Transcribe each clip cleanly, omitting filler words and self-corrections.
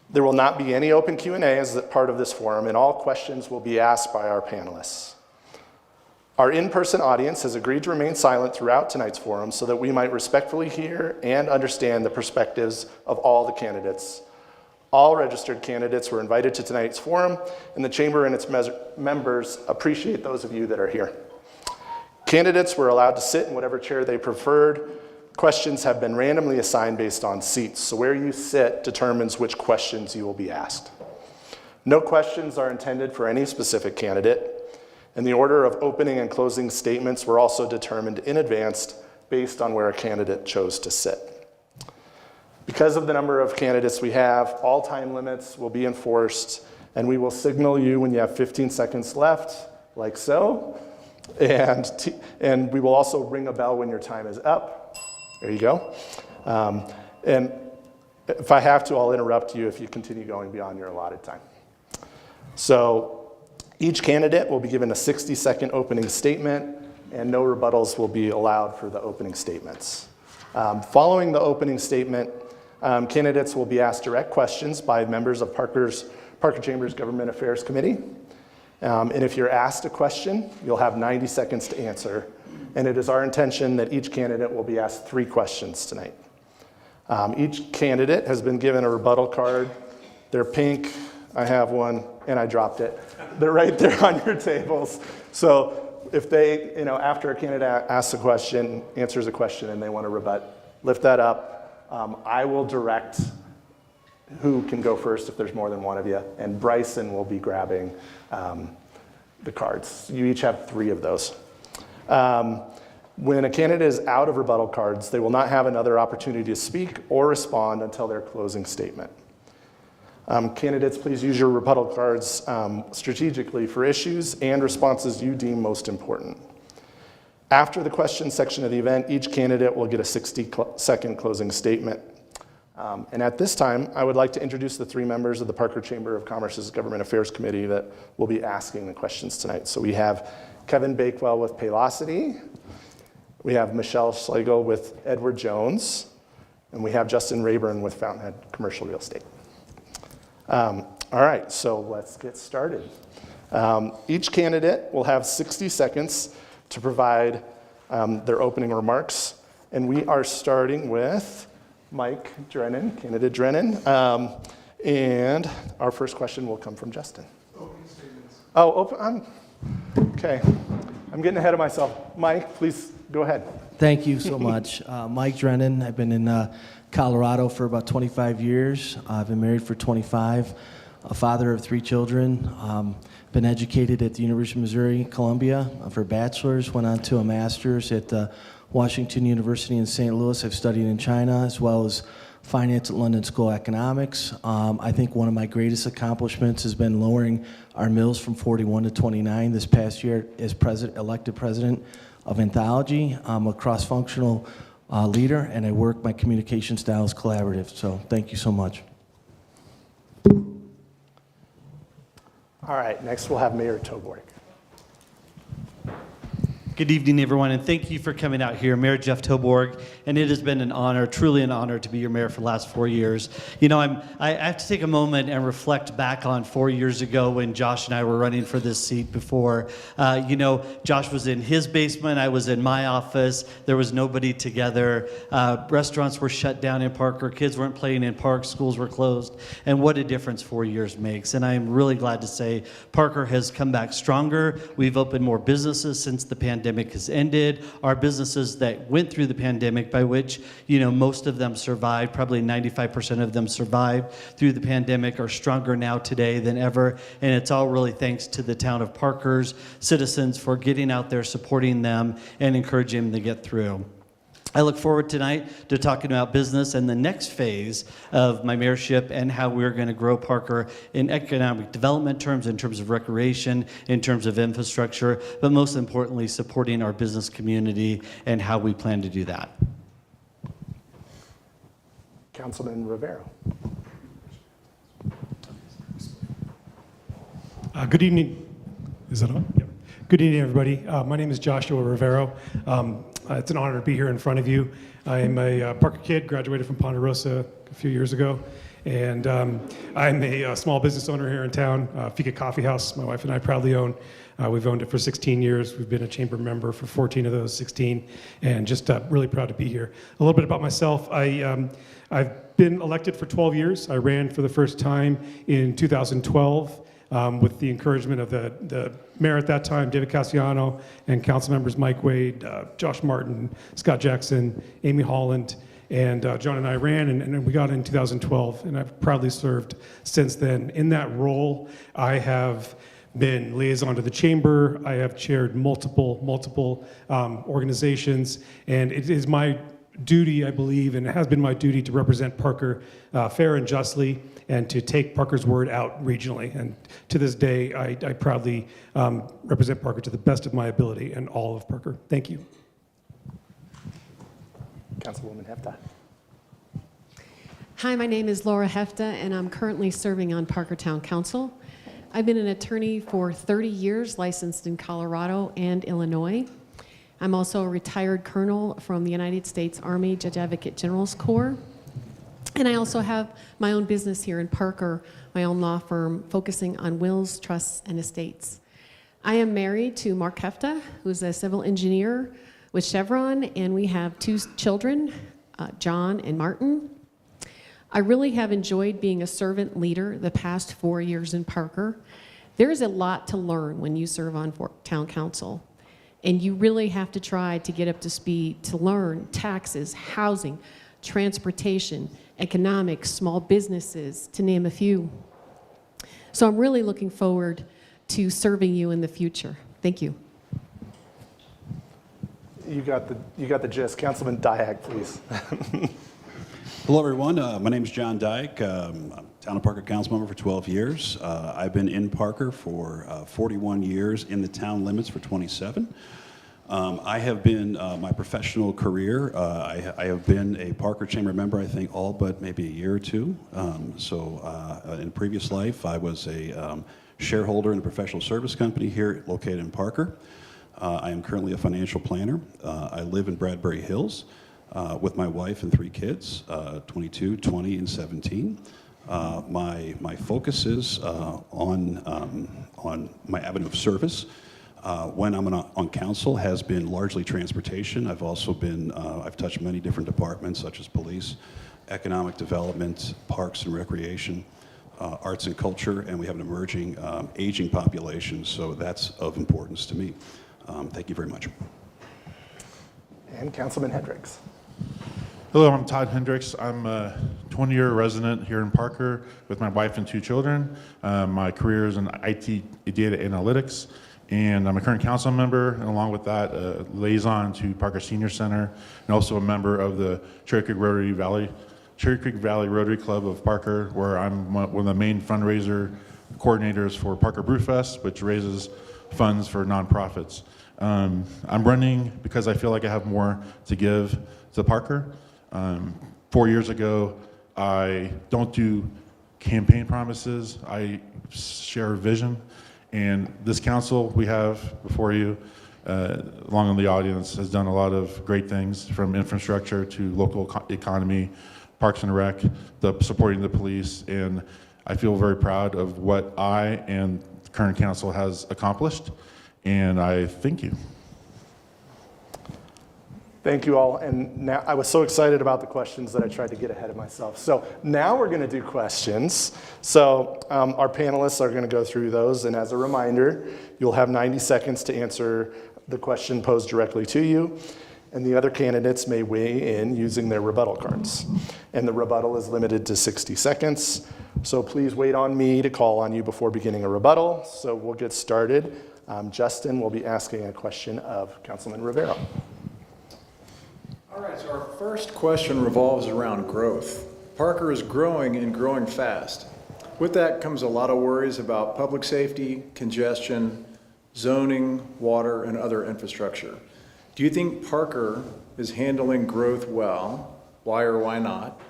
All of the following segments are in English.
There will not be any open Q&A as part of this forum, and all questions will be asked by our panelists. Our in-person audience has agreed to remain silent throughout tonight's forum so that we might respectfully hear and understand the perspectives of all the candidates. All registered candidates were invited to tonight's forum, and the Chamber and its members appreciate those of you that are here. Candidates were allowed to sit in whatever chair they preferred. Questions have been randomly assigned based on seats, so where you sit determines which questions you will be asked. No questions are intended for any specific candidate, and the order of opening and closing statements were also determined in advance based on where a candidate chose to sit. Because of the number of candidates we have, all time limits will be enforced, and we will signal you when you have 15 seconds left, like so, and we will also ring a bell when your time is up. There you go. And if I have to, I'll interrupt you if you continue going beyond your allotted time. So each candidate will be given a 60-second opening statement, and no rebuttals will be allowed for the opening statements. Following the opening statement, candidates will be asked direct questions by members of Parker Chamber's Government Affairs Committee. And if you're asked a question, you'll have 90 seconds to answer. And it is our intention that each candidate will be asked 3 questions tonight. Each candidate has been given a rebuttal card. They're pink. I have one, and I dropped it. They're right there on your tables. So if they, after a candidate asks a question, answers a question, and they want to rebut, lift that up. I will direct who can go first if there's more than one of you, and Bryson will be grabbing the cards. You each have 3 of those. When a candidate is out of rebuttal cards, they will not have another opportunity to speak or respond until their closing statement. Candidates, please use your rebuttal cards strategically for issues and responses you deem most important. After the question section of the event, each candidate will get a 60-second closing statement. And at this time, I would like to introduce the 3 members of the Parker Chamber of Commerce's Government Affairs Committee that will be asking the questions tonight. So we have Kevin Bakewell with Paylocity, we have Michelle Schlegel with Edward Jones, and we have Justin Rayburn with Fountainhead Commercial Real Estate. All right, so let's get started. Each candidate will have 60 seconds to provide their opening remarks, and we are starting with Mike Drennan, candidate Drennan, and our first question will come from Justin. Opening statements. Okay. I'm getting ahead of myself. Mike, please go ahead. Thank you so much. Mike Drennan. I've been in Colorado for about 25 years. I've been married for 25, a father of 3 children. Been educated at the University of Missouri, Columbia for a bachelor's, went on to a master's at Washington University in St. Louis. I've studied in China as well as finance at London School of Economics. I think one of my greatest accomplishments has been lowering our mills from 41 to 29 this past year as elected president of Anthology. I'm a cross-functional leader, and I work my communication styles collaborative. So thank you so much. All right, next we'll have Mayor Toborg. Good evening, everyone, and thank you for coming out here. Mayor Jeff Toborg, and it has been an honor, truly an honor to be your mayor for the last 4 years. I have to take a moment and reflect back on 4 years ago when Josh and I were running for this seat before. Josh was in his basement, I was in my office, there was nobody together. Restaurants were shut down in Parker, kids weren't playing in parks, schools were closed, and what a difference 4 years makes. And I am really glad to say Parker has come back stronger. We've opened more businesses since the pandemic has ended. Our businesses that went through the pandemic, by which most of them survived, probably 95% of them survived through the pandemic, are stronger now today than ever. And it's all really thanks to the town of Parker's citizens for getting out there, supporting them, and encouraging them to get through. I look forward tonight to talking about business and the next phase of my mayorship and how we're going to grow Parker in economic development terms, in terms of recreation, in terms of infrastructure, but most importantly, supporting our business community and how we plan to do that. Councilman Rivero. Good evening. Is that on? Yep. Good evening, everybody. My name is Joshua Rivero. It's an honor to be here in front of you. I am a Parker kid, graduated from Ponderosa a few years ago, And I'm a small business owner here in town, Fika Coffee House. My wife and I proudly own. We've owned it for 16 years. We've been a chamber member for 14 of those 16, and just really proud to be here. A little bit about myself. I've been elected for 12 years. I ran for the first time in 2012 with the encouragement of the mayor at that time, David Cassiano, and council members Mike Wade, Josh Martin, Scott Jackson, Amy Holland, and John and I ran, and we got in 2012, and I've proudly served since then. In that role, I have been liaison to the chamber. I have chaired multiple organizations, and it is my duty, I believe, and it has been my duty to represent Parker fair and justly, and to take Parker's word out regionally. And to this day, I proudly represent Parker to the best of my ability and all of Parker. Thank you. Councilwoman Hefta. Hi, my name is Laura Hefta, and I'm currently serving on Parker Town Council. I've been an attorney for 30 years, licensed in Colorado and Illinois. I'm also a retired colonel from the United States Army Judge Advocate General's Corps. And I also have my own business here in Parker, my own law firm focusing on wills, trusts, and estates. I am married to Mark Hefta, who's a civil engineer with Chevron, and we have 2 children, John and Martin. I really have enjoyed being a servant leader the past 4 years in Parker. There is a lot to learn when you serve on town council, and you really have to try to get up to speed to learn taxes, housing, transportation, economics, small businesses, to name a few. So I'm really looking forward to serving you in the future. Thank you. You got the gist. Councilman Diag, please. Hello, everyone. My name is John Dyke. I'm a Town of Parker council member for 12 years. I've been in Parker for 41 years, in the town limits for 27. I have been, my professional career, I have been a Parker Chamber member, I think, all but maybe a year or two. In previous life, I was a shareholder in a professional service company here located in Parker. I am currently a financial planner. I live in Bradbury Hills with my wife and 3 kids, 22, 20, and 17. My focus is on my avenue of service. When I'm on council has been largely transportation. I've also been, I've touched many different departments such as police, economic development, parks and recreation, arts and culture, and we have an emerging aging population, so that's of importance to me. Thank you very much. And Councilman Hendricks. Hello, I'm Todd Hendricks. I'm a 20-year resident here in Parker with my wife and 2 children. My career is in IT data analytics, and I'm a current council member, and along with that, a liaison to Parker Senior Center, and also a member of the Cherry Creek Valley Rotary Club of Parker, where I'm one of the main fundraiser coordinators for Parker Brewfest, which raises funds for nonprofits. I'm running because I feel like I have more to give to Parker. 4 years ago, I don't do campaign promises, I share a vision, and this council we have before you, along in the audience, has done a lot of great things, from infrastructure to local economy, parks and rec, supporting the police, and I feel very proud of what I and the current council has accomplished, and I thank you. Thank you all. And now I was so excited about the questions that I tried to get ahead of myself. So now we're going to do questions. So our panelists are going to go through those. And as a reminder, you'll have 90 seconds to answer the question posed directly to you. And the other candidates may weigh in using their rebuttal cards. And the rebuttal is limited to 60 seconds. So please wait on me to call on you before beginning a rebuttal. So we'll get started. Justin will be asking a question of Councilman Rivera. All right, so our first question revolves around growth. Parker is growing and growing fast. With that comes a lot of worries about public safety, congestion, zoning, water, and other infrastructure. Do you think Parker is handling growth well? Why or why not?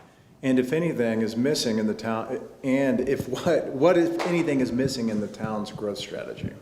And if anything is missing in the town, and if what if anything is missing in the town's growth strategy?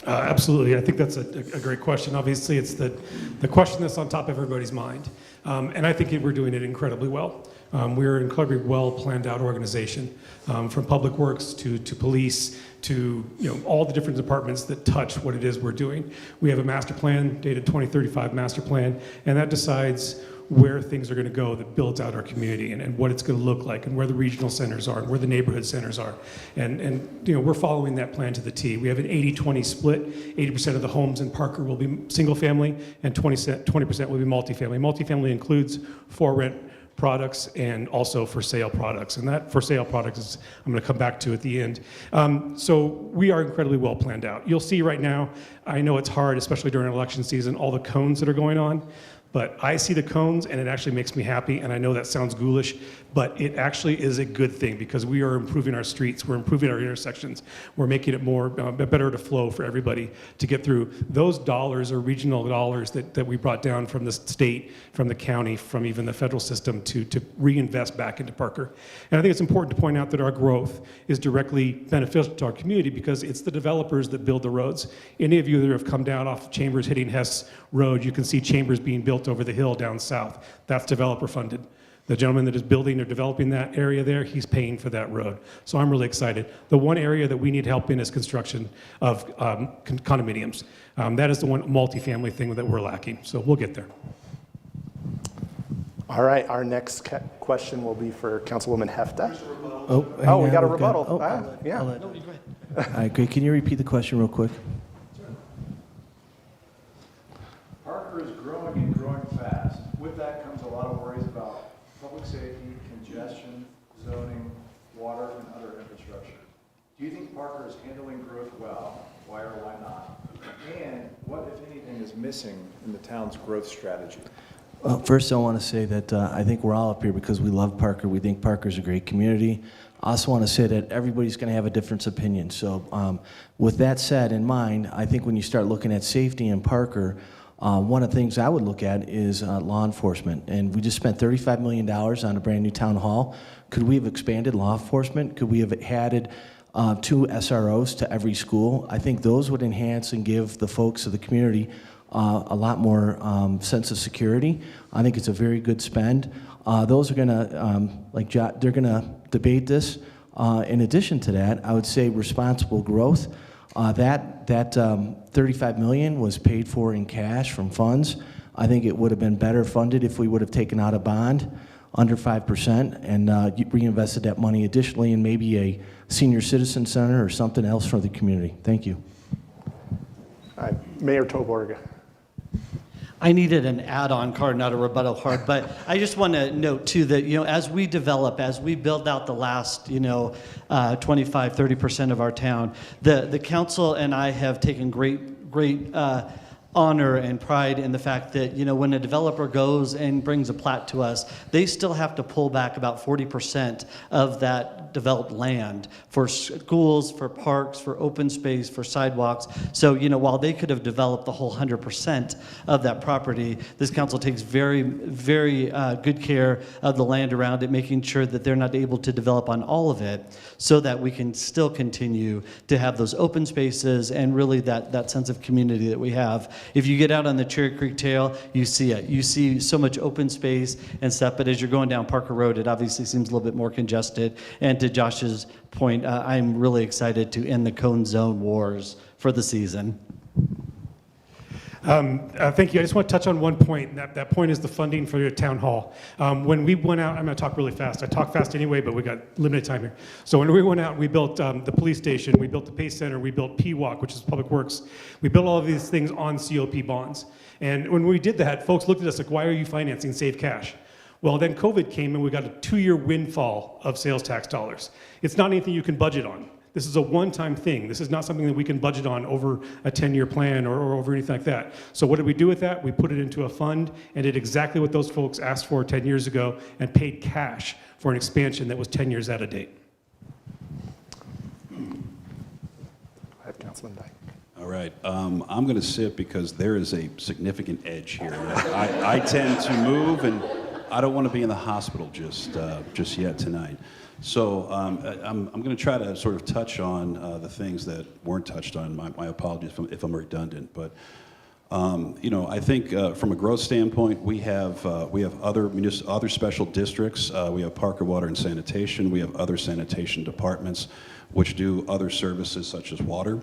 Absolutely. I think that's a great question. Obviously, it's the question that's on top of everybody's mind. And I think we're doing it incredibly well. We're an incredibly well planned out organization, from public works to police to all the different departments that touch what it is we're doing. We have a master plan, dated 2035 master plan, and that decides where things are going to go, that builds out our community and what it's going to look like and where the regional centers are and where the neighborhood centers are. And we're following that plan to the T. We have an 80-20 split. 80% of the homes in Parker will be single family and 20% will be multifamily. Multifamily includes for rent products and also for sale products. And that for sale products is, I'm going to come back to at the end. So we are incredibly well planned out. You'll see right now, I know it's hard, especially during election season, all the cones that are going on. But I see the cones and it actually makes me happy, and I know that sounds ghoulish, but it actually is a good thing because we are improving our streets, we're improving our intersections, we're making it more better to flow for everybody to get through. Those dollars are regional dollars that we brought down from the state, from the county, from even the federal system to reinvest back into Parker. And I think it's important to point out that our growth is directly beneficial to our community because it's the developers that build the roads. Any of you that have come down off Chambers hitting Hess Road, you can see Chambers being built over the hill down south. That's developer funded. The gentleman that is building or developing that area there, he's paying for that road. So I'm really excited. The one area that we need help in is construction of condominiums. That is the one multifamily thing that we're lacking. So we'll get there. All right, our next question will be for Councilwoman Hefta. Oh, We got a we've rebuttal. Yeah. All right, great. Can you repeat the question real quick? Parker is growing and growing fast. With that comes a lot of worries about public safety, congestion, zoning, water, and other infrastructure. Do you think Parker is handling growth well? Why or why not? And what, if anything, is missing in the town's growth strategy? First, I want to say that I think we're all up here because we love Parker. We think Parker's a great community. I also want to say that everybody's going to have a different opinion. So with that said in mind, I think when you start looking at safety in Parker, one of the things I would look at is law enforcement. And we just spent $35 million on a brand new town hall. Could we have expanded law enforcement? Could we have added 2 SROs to every school? I think those would enhance and give the folks of the community a lot more sense of security. I think it's a very good spend. Those are gonna, they're gonna debate this. In addition to that, I would say responsible growth. That $35 million was paid for in cash from funds. I think it would have been better funded if we would have taken out a bond under 5% and reinvested that money additionally in maybe a senior citizen center or something else for the community. Thank you. All right, Mayor Toborg. I needed an add-on card, not a rebuttal card, but I just want to note too that, as we develop, as we build out the last, 25, 30% of our town, the council and I have taken great honor and pride in the fact that, when a developer goes and brings a plat to us, they still have to pull back about 40% of that developed land for schools, for parks, for open space, for sidewalks. So, while they could have developed the whole 100% of that property, this council takes very, very good care of the land around it, making sure that they're not able to develop on all of it so that we can still continue to have those open spaces and really that sense of community that we have. If you get out on the Cherry Creek Trail, you see it. You see so much open space and stuff, but as you're going down Parker Road, it obviously seems a little bit more congested. And to Josh's point, I'm really excited to end the cone zone wars for the season. Thank you. I just want to touch on one point. That point is the funding for your town hall. When we went out, I'm going to talk really fast. I talk fast anyway, but we got limited time here. So when we went out, we built the police station, we built the Pace Center, we built PWAC, which is Public Works. We built all of these things on COP bonds. And when we did that, folks looked at us like, why are you financing Save Cash? Well, then COVID came and we got a 2-year windfall of sales tax dollars. It's not anything you can budget on. This is a one-time thing. This is not something that we can budget on over a 10-year plan or over anything like that. So what did we do with that? We put it into a fund and did exactly what those folks asked for 10 years ago and paid cash for an expansion that was 10 years out of date. Go ahead, Councilman Dyke. All right, I'm going to sit because there is a significant edge here. I tend to move, and I don't want to be in the hospital just yet tonight. So I'm going to try to sort of touch on the things that weren't touched on. My apologies if I'm redundant, but I think from a growth standpoint, we have other special districts. We have Parker Water and Sanitation. We have other sanitation departments, which do other services such as water.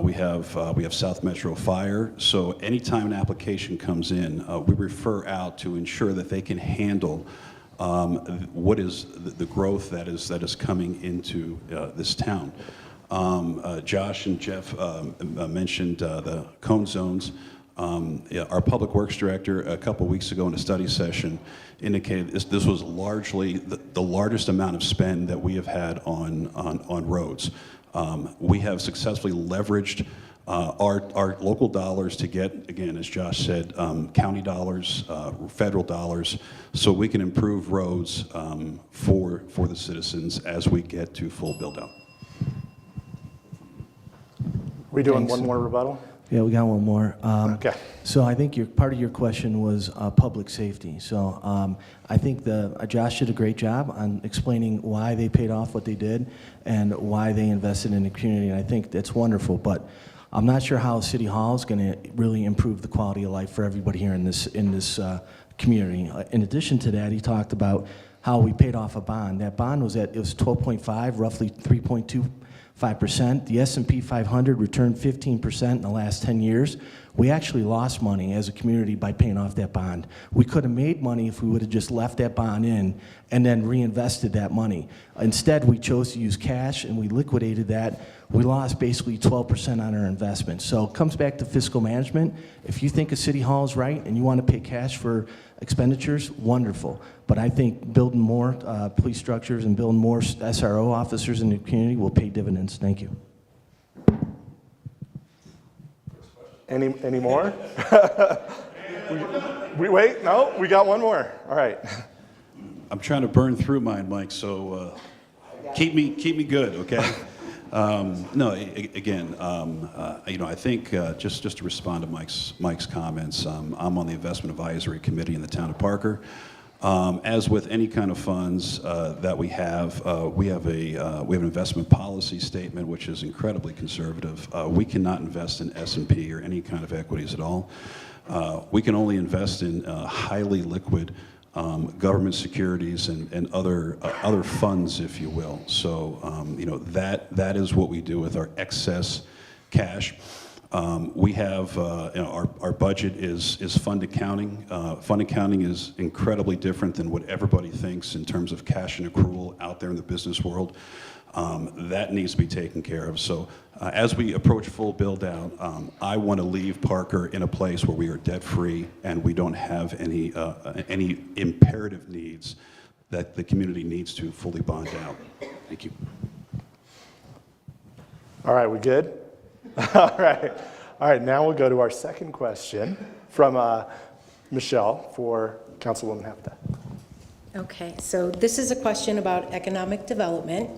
We have South Metro Fire. So anytime an application comes in, we refer out to ensure that they can handle what is the growth that is coming into this town. Josh and Jeff mentioned the cone zones. Our Public Works Director a couple weeks ago in a study session indicated this was largely the largest amount of spend that we have had on roads. We have successfully leveraged our local dollars to get, again, as Josh said, county dollars, federal dollars, so we can improve roads for the citizens as we get to full build-out. We doing Thanks. one more rebuttal? Yeah, we got one more. Okay. So I think part of your question was public safety. So I think Josh did a great job on explaining why they paid off what they did and why they invested in the community, and I think that's wonderful. But I'm not sure how City Hall is going to really improve the quality of life for everybody here in this community. In addition to that, he talked about how we paid off a bond. That bond was 12.5, roughly 3.25%. The S&P 500 returned 15% in the last 10 years. We actually lost money as a community by paying off that bond. We could have made money if we would have just left that bond in and then reinvested that money. Instead, we chose to use cash and we liquidated that. We lost basically 12% on our investment. So it comes back to fiscal management. If you think a city hall is right and you want to pay cash for expenditures, wonderful. But I think building more police structures and building more SRO officers in the community will pay dividends. Thank you. Any more? we wait? No, we got one more. All right. I'm trying to burn through mine, Mike, so keep me good, okay? Again, I think just to respond to Mike's comments, I'm on the Investment Advisory Committee in the town of Parker. As with any kind of funds that we have an investment policy statement which is incredibly conservative. We cannot invest in S&P or any kind of equities at all. We can only invest in highly liquid government securities and other funds, if you will. So that is what we do with our excess cash. We have our budget is fund accounting. Fund accounting is incredibly different than what everybody thinks in terms of cash and accrual out there in the business world. That needs to be taken care of. So as we approach full build out, I want to leave Parker in a place where we are debt free and we don't have any imperative needs that the community needs to fully bond out. Thank you. All right, we good? All right, now we'll go to our second question from Michelle for Councilwoman Hefta. Okay, so this is a question about economic development.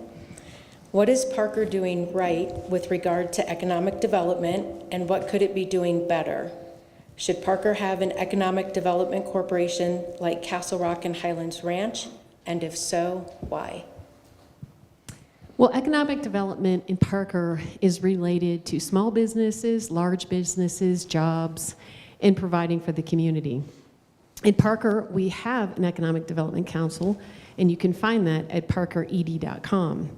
What is Parker doing right with regard to economic development, and what could it be doing better? Should Parker have an economic development corporation like Castle Rock and Highlands Ranch? And if so, why? Well, economic development in Parker is related to small businesses, large businesses, jobs, and providing for the community. In Parker, we have an Economic Development Council, and you can find that at parkered.com.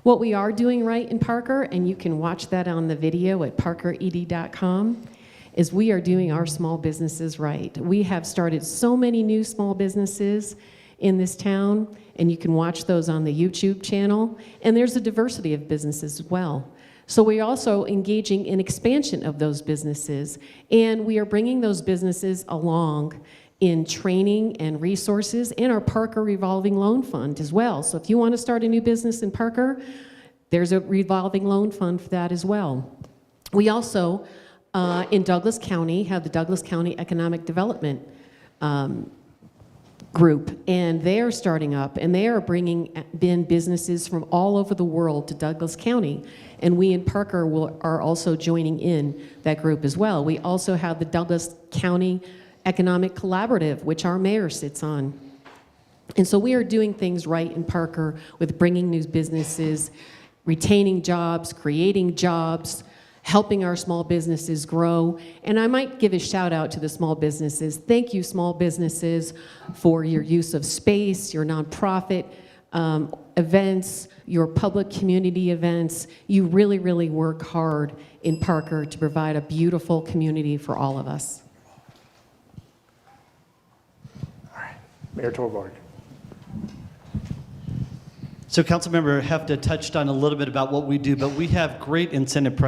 What we are doing right in Parker, and you can watch that on the video at parkered.com, is we are doing our small businesses right. We have started so many new small businesses in this town, and you can watch those on the YouTube channel, and there's a diversity of businesses as well. So we're also engaging in expansion of those businesses, and we are bringing those businesses along in training and resources and our Parker Revolving Loan Fund as well. So if you want to start a new business in Parker, there's a revolving loan fund for that as well. We also, in Douglas County, have the Douglas County Economic Development group, and they are starting up, and they are bringing in businesses from all over the world to Douglas County, and we in Parker are also joining in that group as well. We also have the Douglas County Economic Collaborative, which our mayor sits on. And so we are doing things right in Parker with bringing new businesses, retaining jobs, creating jobs, helping our small businesses grow. And I might give a shout out to the small businesses. Thank you, small businesses, for your use of space, your nonprofit events, your public community events. You really, really work hard in Parker to provide a beautiful community for all of us. All right, Mayor Torborg. So Councilmember Hefta touched on a little bit about what we do, but we have great incentive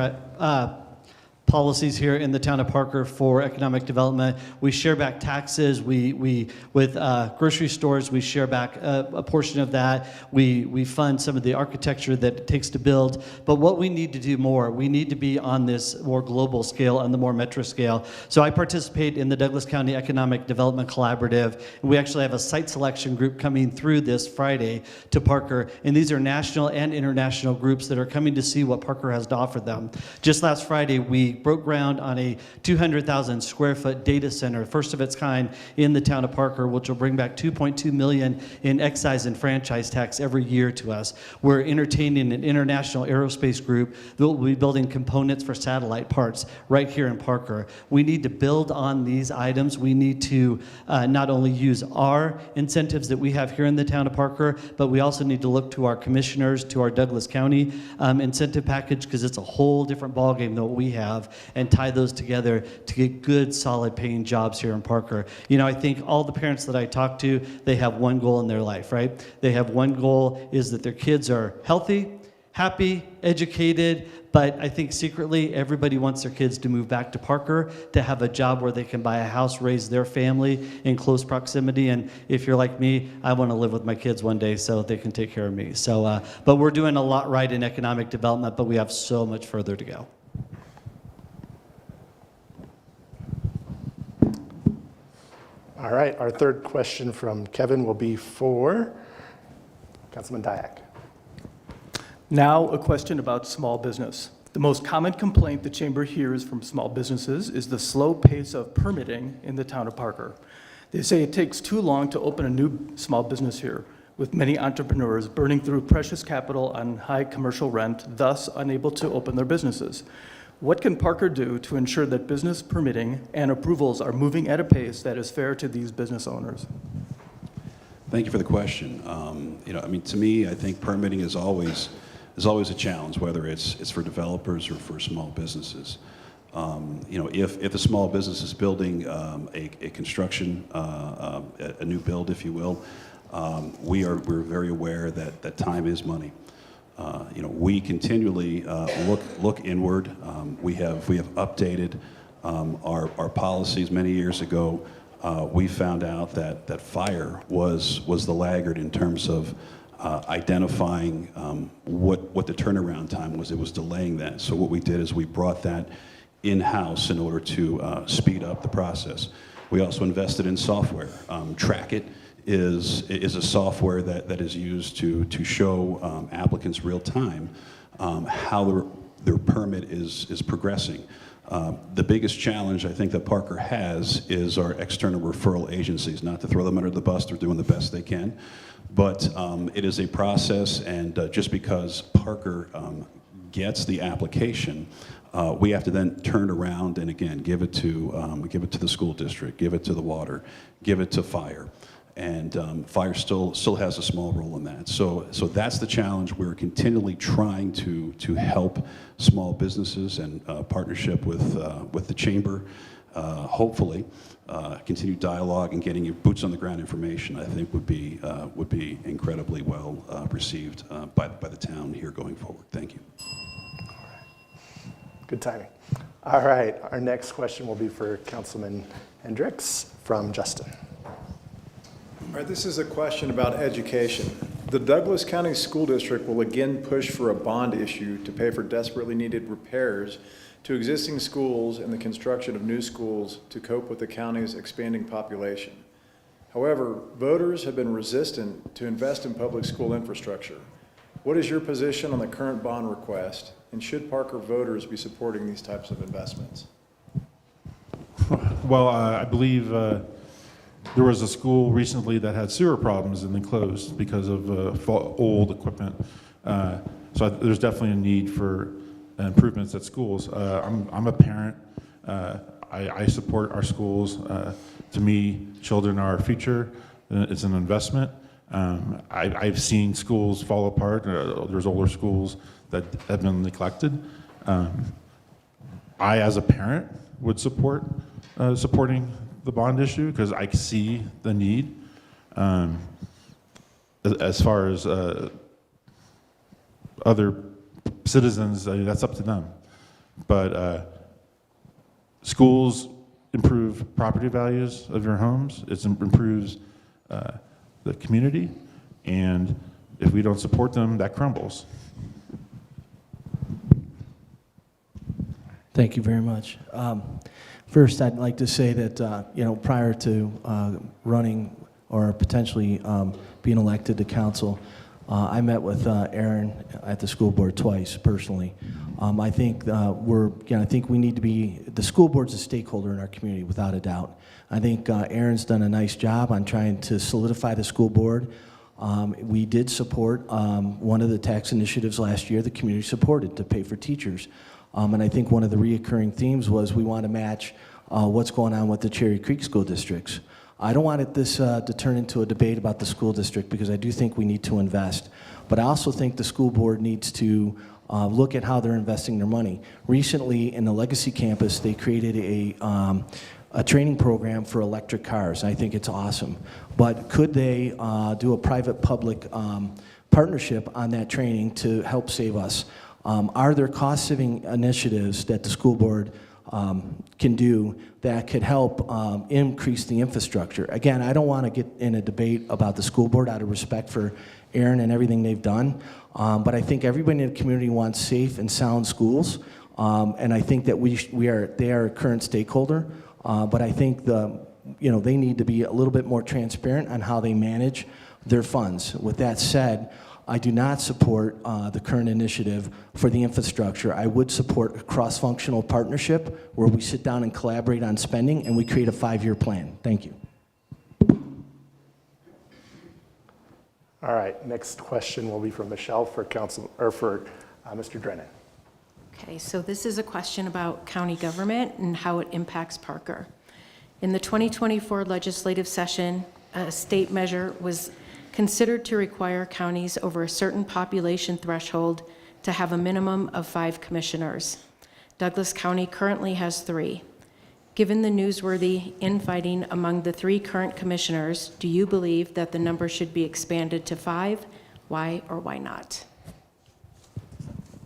policies here in the town of Parker for economic development. We share back taxes. We with grocery stores, we share back a portion of that. We fund some of the architecture that it takes to build. But what we need to do more, we need to be on this more global scale, on the more metro scale. So I participate in the Douglas County Economic Development Collaborative. We actually have a site selection group coming through this Friday to Parker. And these are national and international groups that are coming to see what Parker has to offer them. Just last Friday, we broke ground on a 200,000 square foot data center, first of its kind in the town of Parker, which will bring back $2.2 million in excise and franchise tax every year to us. We're entertaining an international aerospace group that will be building components for satellite parts right here in Parker. We need to build on these items. We need to not only use our incentives that we have here in the town of Parker, but we also need to look to our commissioners, to our Douglas County incentive package, because it's a whole different ballgame than what we have, and tie those together to get good, solid paying jobs here in Parker. You know, I think all the parents that I talk to, they have one goal in their life, right? They have one goal, is that their kids are healthy, happy, educated, but I think secretly everybody wants their kids to move back to Parker, to have a job where they can buy a house, raise their family in close proximity. And if you're like me, I want to live with my kids one day so they can take care of me. So, but we're doing a lot right in economic development, but we have so much further to go. All right, our third question from Kevin will be for Councilman Dyak. Now, a question about small business. The most common complaint the Chamber hears from small businesses is the slow pace of permitting in the town of Parker. They say it takes too long to open a new small business here, with many entrepreneurs burning through precious capital on high commercial rent, thus unable to open their businesses. What can Parker do to ensure that business permitting and approvals are moving at a pace that is fair to these business owners? Thank you for the question. To me, I think permitting is always a challenge, whether it's for developers or for small businesses. If a small business is building a construction, a new build, if you will, we're very aware that time is money. We continually look inward. We have updated our policies many years ago. We found out that fire was the laggard in terms of identifying what the turnaround time was. It was delaying that. So what we did is we brought that in-house in order to speed up the process. We also invested in software. Track It is a software that is used to show applicants real time how their permit is progressing. The biggest challenge I think that Parker has is our external referral agencies. Not to throw them under the bus, they're doing the best they can, but it is a process, and just because Parker gets the application, we have to then turn around and again give it to the school district, give it to the water, give it to fire. And fire still has a small role in that. So that's the challenge. We're continually trying to help small businesses, and partnership with the chamber. Hopefully, continued dialogue and getting your boots on the ground information, I think, would be incredibly well received by the town here going forward. Thank you. Good timing. All right, our next question will be for Councilman Hendricks from Justin. All right, this is a question about education. The Douglas County School District will again push for a bond issue to pay for desperately needed repairs to existing schools and the construction of new schools to cope with the county's expanding population. However, voters have been resistant to invest in public school infrastructure. What is your position on the current bond request, and should Parker voters be supporting these types of investments? Well, I believe there was a school recently that had sewer problems and they closed because of old equipment. There's definitely a need for improvements at schools. I'm a parent. I support our schools. To me, children are our future. It's an investment. I've seen schools fall apart. There's older schools that have been neglected. I, as a parent, would support supporting the bond issue because I see the need. As far as other citizens, that's up to them. But schools improve property values of your homes. It improves the community. And if we don't support them, that crumbles. Thank you very much. First, I'd like to say that, prior to running or potentially being elected to council, I met with Aaron at the school board twice personally. I think I think we need to be, the school board's a stakeholder in our community without a doubt. I think Aaron's done a nice job on trying to solidify the school board. We did support one of the tax initiatives last year the community supported to pay for teachers. And I think one of the reoccurring themes was we want to match what's going on with the Cherry Creek school districts. I don't want this to turn into a debate about the school district because I do think we need to invest. But I also think the school board needs to look at how they're investing their money. Recently, in the Legacy campus, they created a training program for electric cars. I think it's awesome. But could they do a private-public partnership on that training to help save us? Are there cost-saving initiatives that the school board can do that could help increase the infrastructure? Again, I don't want to get in a debate about the school board out of respect for Aaron and everything they've done, but I think everybody in the community wants safe and sound schools, and I think that they are a current stakeholder, but I think they need to be a little bit more transparent on how they manage their funds. With that said, I do not support the current initiative for the infrastructure. I would support a cross-functional partnership where we sit down and collaborate on spending and we create a 5-year plan. Thank you. All right, next question will be from Michelle for Mr. Drennan. Okay, so this is a question about county government and how it impacts Parker. In the 2024 legislative session, a state measure was considered to require counties over a certain population threshold to have a minimum of 5 commissioners. Douglas County currently has 3. Given the newsworthy infighting among the 3 current commissioners, do you believe that the number should be expanded to 5? Why or why not?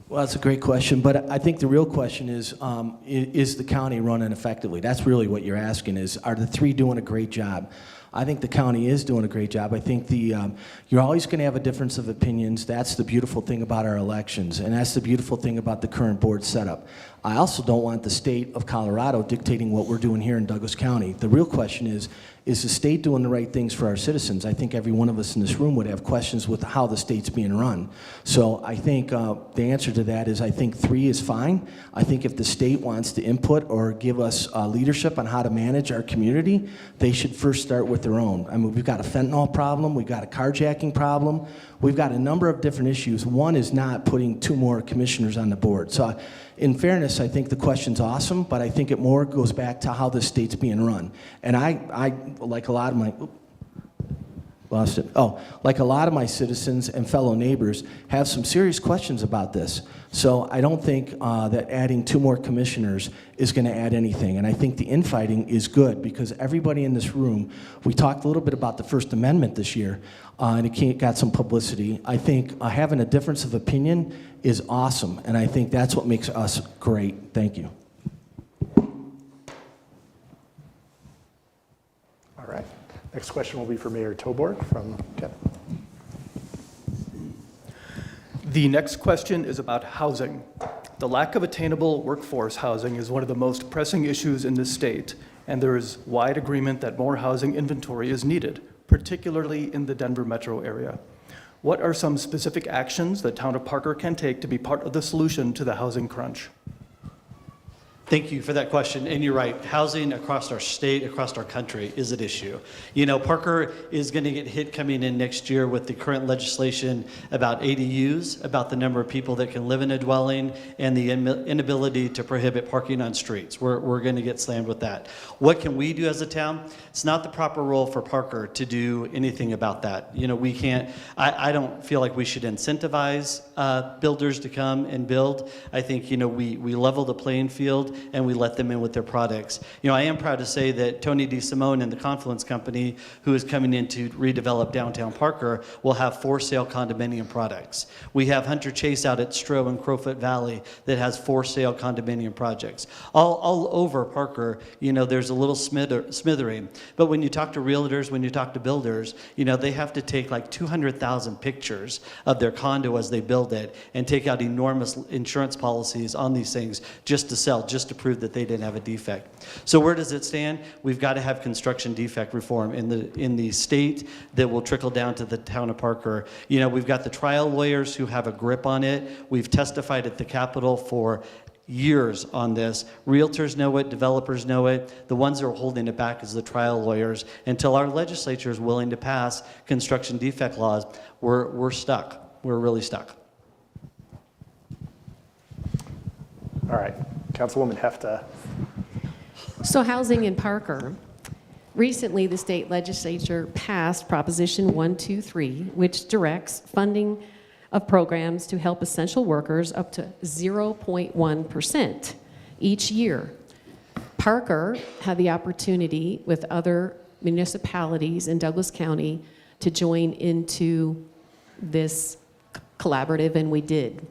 Well, that's a great question, but I think the real question is the county running effectively? That's really what you're asking is, are the 3 doing a great job? I think the county is doing a great job. I think you're always going to have a difference of opinions. That's the beautiful thing about our elections, and that's the beautiful thing about the current board setup. I also don't want the state of Colorado dictating what we're doing here in Douglas County. The real question is the state doing the right things for our citizens? I think every one of us in this room would have questions with how the state's being run. So I think the answer to that is I think 3 is fine. I think if the state wants to input or give us leadership on how to manage our community, they should first start with their own. I mean, we've got a fentanyl problem, we've got a carjacking problem, we've got a number of different issues. One is not putting 2 more commissioners on the board. So in fairness, I think the question's awesome, but I think it more goes back to how the state's being run. And I like a lot of my, like a lot of my citizens and fellow neighbors have some serious questions about this. So I don't think that adding 2 more commissioners is going to add anything. And I think the infighting is good because everybody in this room, we talked a little bit about the First Amendment this year, and it got some publicity. I think having a difference of opinion is awesome, and I think that's what makes us great. Thank you. All right. Next question will be for Mayor Toborg from Kevin. The next question is about housing. The lack of attainable workforce housing is one of the most pressing issues in this state, and there is wide agreement that more housing inventory is needed, particularly in the Denver metro area. What are some specific actions the town of Parker can take to be part of the solution to the housing crunch? Thank you for that question. And you're right, housing across our state, across our country is an issue. You know, Parker is going to get hit coming in next year with the current legislation about ADUs, about the number of people that can live in a dwelling, and the inability to prohibit parking on streets. We're going to get slammed with that. What can we do as a town? It's not the proper role for Parker to do anything about that. You know, we can't, I don't feel like we should incentivize builders to come and build. I think, you know, we level the playing field and we let them in with their products. You know, I am proud to say that Tony DeSimone and the Confluence Company, who is coming in to redevelop downtown Parker, will have for sale condominium products. We have Hunter Chase out at Stroh and Crowfoot Valley that has for sale condominium projects. All over Parker, you know, there's a little smattering. But when you talk to realtors, when you talk to builders, you know, they have to take like 200,000 pictures of their condo as they build it and take out enormous insurance policies on these things just to sell, just to prove that they didn't have a defect. So where does it stand? We've got to have construction defect reform in the state that will trickle down to the town of Parker. You know, we've got the trial lawyers who have a grip on it. We've testified at the Capitol for years on this. Realtors know it, developers know it. The ones that are holding it back is the trial lawyers. Until our legislature is willing to pass construction defect laws, we're stuck. We're really stuck. All right, Councilwoman Hefta. So housing in Parker. Recently, the state legislature passed Proposition 123, which directs funding of programs to help essential workers up to 0.1% each year. Parker had the opportunity with other municipalities in Douglas County to join into this collaborative, and we did.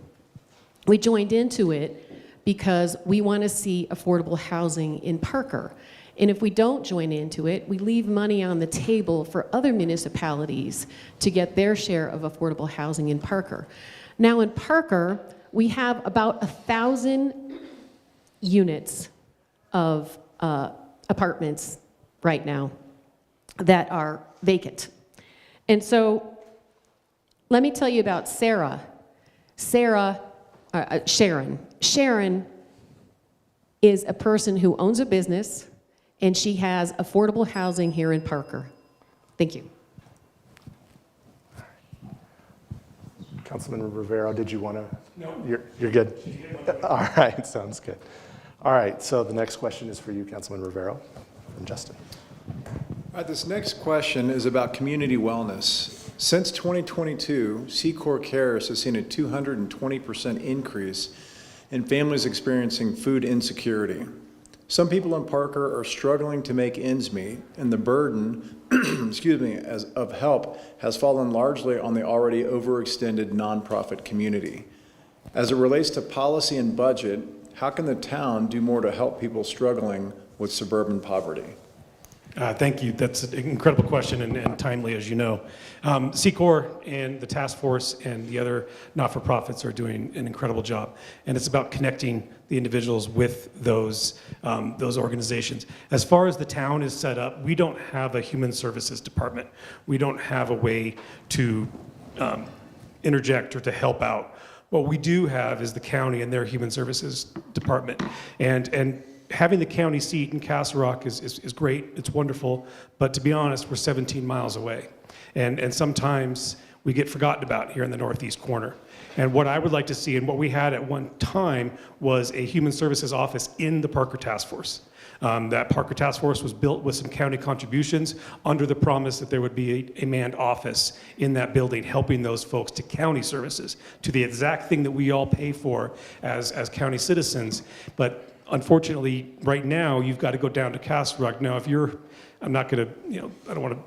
We joined into it because we want to see affordable housing in Parker. And if we don't join into it, we leave money on the table for other municipalities to get their share of affordable housing in Parker. Now in Parker, we have about 1,000 units of apartments right now that are vacant. And so let me tell you about Sharon. Sharon is a person who owns a business, and she has affordable housing here in Parker. Thank you. Councilman Rivero, did you want to? No. You're good? All right, sounds good. All right, so the next question is for you, Councilman Rivero, from Justin. All right, this next question is about community wellness. Since 2022, Secor Cares has seen a 220% increase in families experiencing food insecurity. Some people in Parker are struggling to make ends meet, and the burden, of help has fallen largely on the already overextended nonprofit community. As it relates to policy and budget, how can the town do more to help people struggling with suburban poverty? Thank you. That's an incredible question and timely, as you know. Secor and the task force and the other not-for-profits are doing an incredible job. And it's about connecting the individuals with those organizations. As far as the town is set up, we don't have a human services department. We don't have a way to interject or to help out. What we do have is the county and their human services department. And having the county seat in Castle Rock is great, it's wonderful, but to be honest, we're 17 miles away. And sometimes we get forgotten about here in the northeast corner. And what I would like to see, and what we had at one time, was a human services office in the Parker Task Force. That Parker Task Force was built with some county contributions under the promise that there would be a manned office in that building helping those folks to county services, to the exact thing that we all pay for as county citizens. But unfortunately, right now, you've got to go down to Castle Rock. Now, if you're, I'm not going to, I don't want to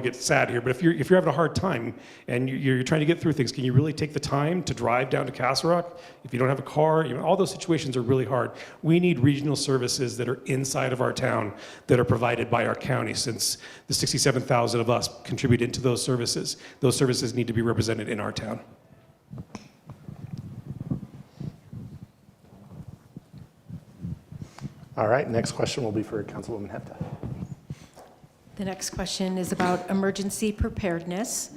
get sad here, but if you're having a hard time and you're trying to get through things, can you really take the time to drive down to Castle Rock? If you don't have a car, all those situations are really hard. We need regional services that are inside of our town that are provided by our county, since the 67,000 of us contribute into those services. Those services need to be represented in our town. All right, next question will be for Councilwoman Hefta. The next question is about emergency preparedness.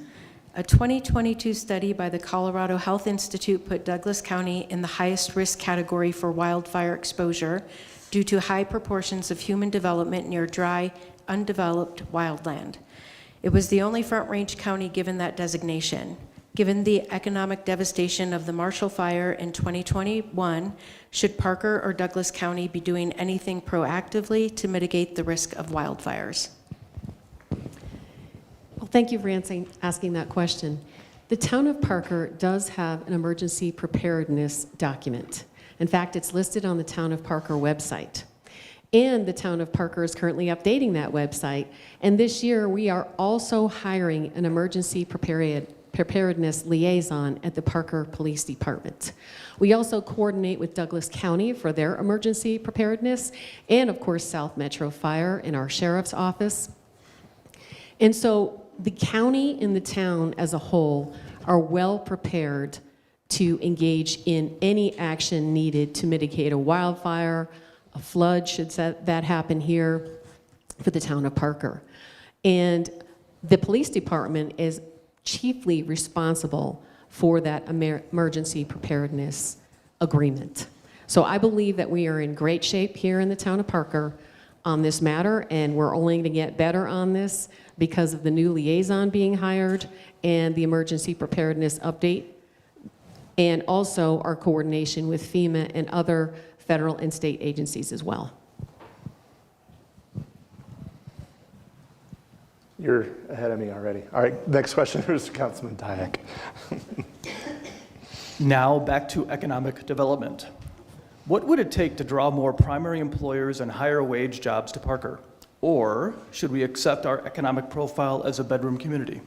A 2022 study by the Colorado Health Institute put Douglas County in the highest risk category for wildfire exposure due to high proportions of human development near dry, undeveloped wildland. It was the only Front Range county given that designation. Given the economic devastation of the Marshall Fire in 2021, should Parker or Douglas County be doing anything proactively to mitigate the risk of wildfires? Well, thank you for asking that question. The town of Parker does have an emergency preparedness document. In fact, it's listed on the Town of Parker website. And the Town of Parker is currently updating that website. And this year, we are also hiring an emergency preparedness liaison at the Parker Police Department. We also coordinate with Douglas County for their emergency preparedness, and of course, South Metro Fire in our sheriff's office. And so the county and the town as a whole are well prepared to engage in any action needed to mitigate a wildfire, a flood, should that happen here, for the town of Parker. And the police department is chiefly responsible for that emergency preparedness agreement. So I believe that we are in great shape here in the town of Parker on this matter, and we're only going to get better on this because of the new liaison being hired and the emergency preparedness update, and also our coordination with FEMA and other federal and state agencies as well. You're ahead of me already. All right, next question is Councilman Dyack. Now back to economic development. What would it take to draw more primary employers and higher wage jobs to Parker? Or should we accept our economic profile as a bedroom community?